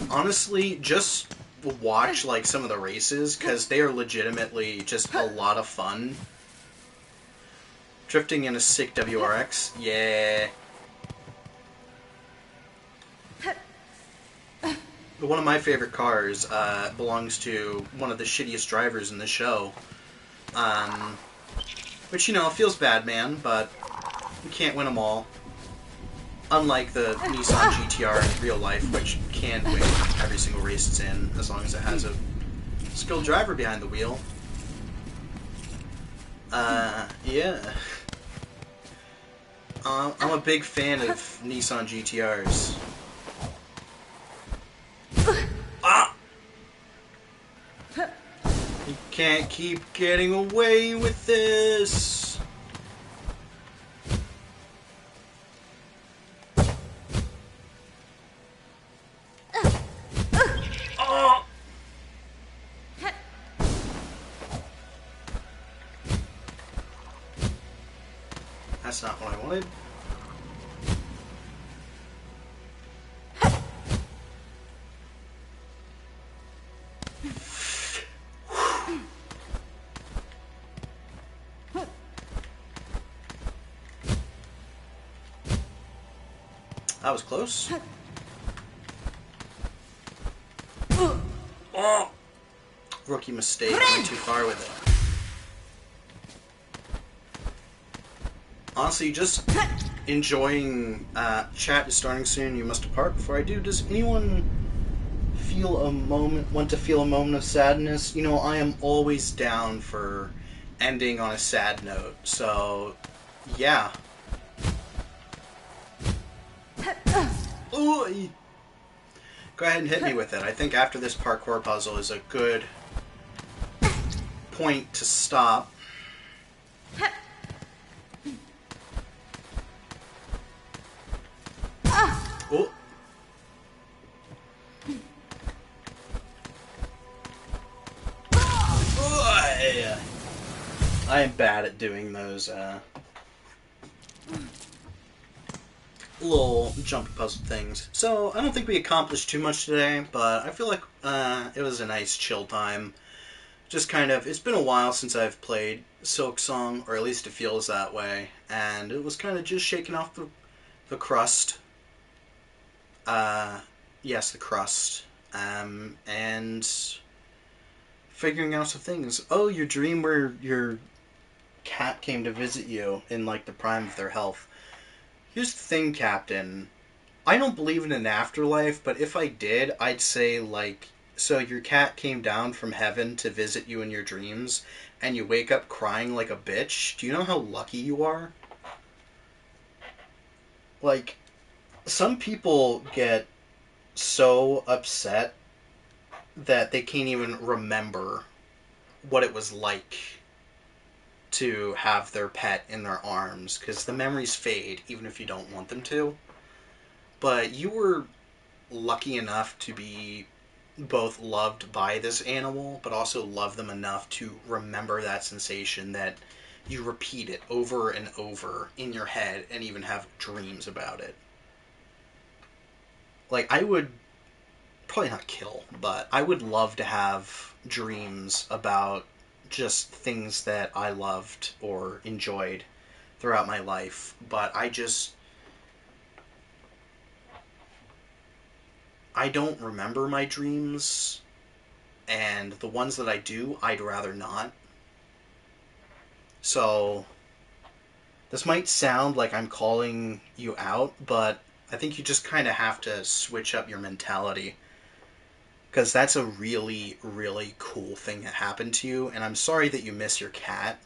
Honestly, just watch like some of the races, because they are legitimately just a lot of fun. Drifting in a sick WRX, yeah. But one of my favorite cars belongs to one of the shittiest drivers in the show. Which, you know, feels bad, man, but you can't win them all. Unlike the Nissan GTR in real life, which can win every single race it's in, as long as it has a skilled driver behind the wheel. Yeah. I'm a big fan of Nissan GTRs. Ah! You can't keep getting away with this! Oh! That's not what I wanted. That was close. Oh! Rookie mistake. Went too far with it. Honestly, just enjoying. Chat is starting soon. You must depart. Before I do, does anyone want to feel a moment of sadness? You know, I am always down for ending on a sad note. So, yeah. Ooh, go ahead and hit me with it. I think after this parkour puzzle is a good point to stop. Oh. I am bad at doing those little jumpy puzzle things. So I don't think we accomplished too much today, but I feel like it was a nice chill time. Just kind of, it's been a while since I've played Silksong, or at least it feels that way, and it was kind of just shaking off the crust. Yes, the crust. And figuring out some things. Oh, your dream where your cat came to visit you in like the prime of their health. Here's the thing, Captain. I don't believe in an afterlife, but if I did, I'd say like, so your cat came down from heaven to visit you in your dreams, and you wake up crying like a bitch. Do you know how lucky you are? Like, some people get so upset that they can't even remember what it was like to have their pet in their arms, because the memories fade even if you don't want them to. But you were lucky enough to be both loved by this animal, but also love them enough to remember that sensation, that you repeat it over and over in your head and even have dreams about it. Like, I would probably not kill, but I would love to have dreams about just things that I loved or enjoyed throughout my life, but I don't remember my dreams, and the ones that I do, I'd rather not. So, This might sound like I'm calling you out, but I think you just kind of have to switch up your mentality. Because that's a really, really cool thing that happened to you, and I'm sorry that you miss your cat,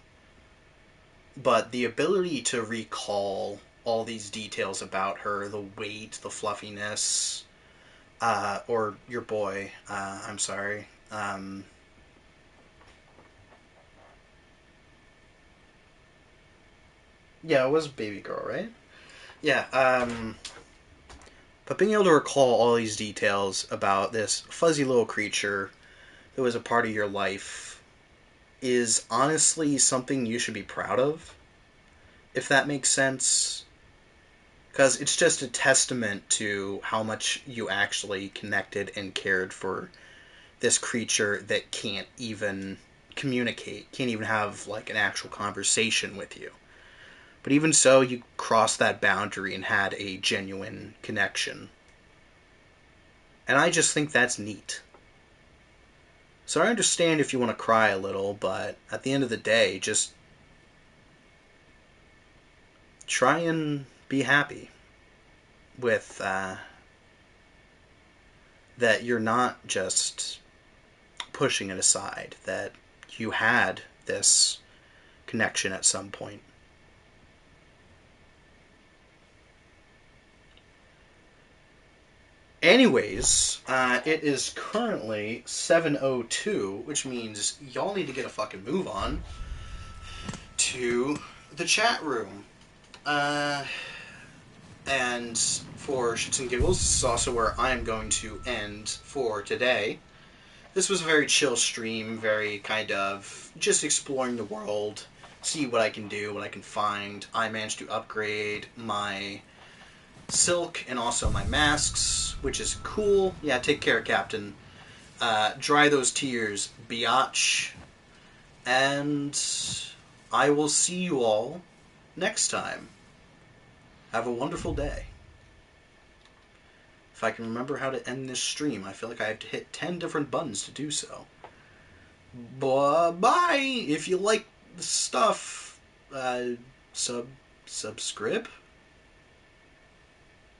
but the ability to recall all these details about her, the weight, the fluffiness, or your boy, I'm sorry, yeah, it was baby girl, right? Yeah, but being able to recall all these details about this fuzzy little creature that was a part of your life is honestly something you should be proud of, if that makes sense. Because it's just a testament to how much you actually connected and cared for this creature that can't even communicate, can't even have like an actual conversation with you. But even so, you crossed that boundary and had a genuine connection. And I just think that's neat. So I understand if you want to cry a little, but at the end of the day, just try and be happy with that you're not just pushing it aside, that you had this connection at some point. Anyways, it is currently 7:02, which means y'all need to get a fucking move on to the chat room. Uh, and for shits and giggles, this is also where I am going to end for today. This was a very chill stream, very kind of just exploring the world, see what I can do, what I can find. I managed to upgrade my silk and also my masks, which is cool. Yeah, take care, Captain. Dry those tears, biatch. And I will see you all next time. Have a wonderful day. If I can remember how to end this stream, I feel like I have to hit 10 different buttons to do so. Bye! If you like the stuff, subscribe,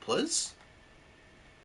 please?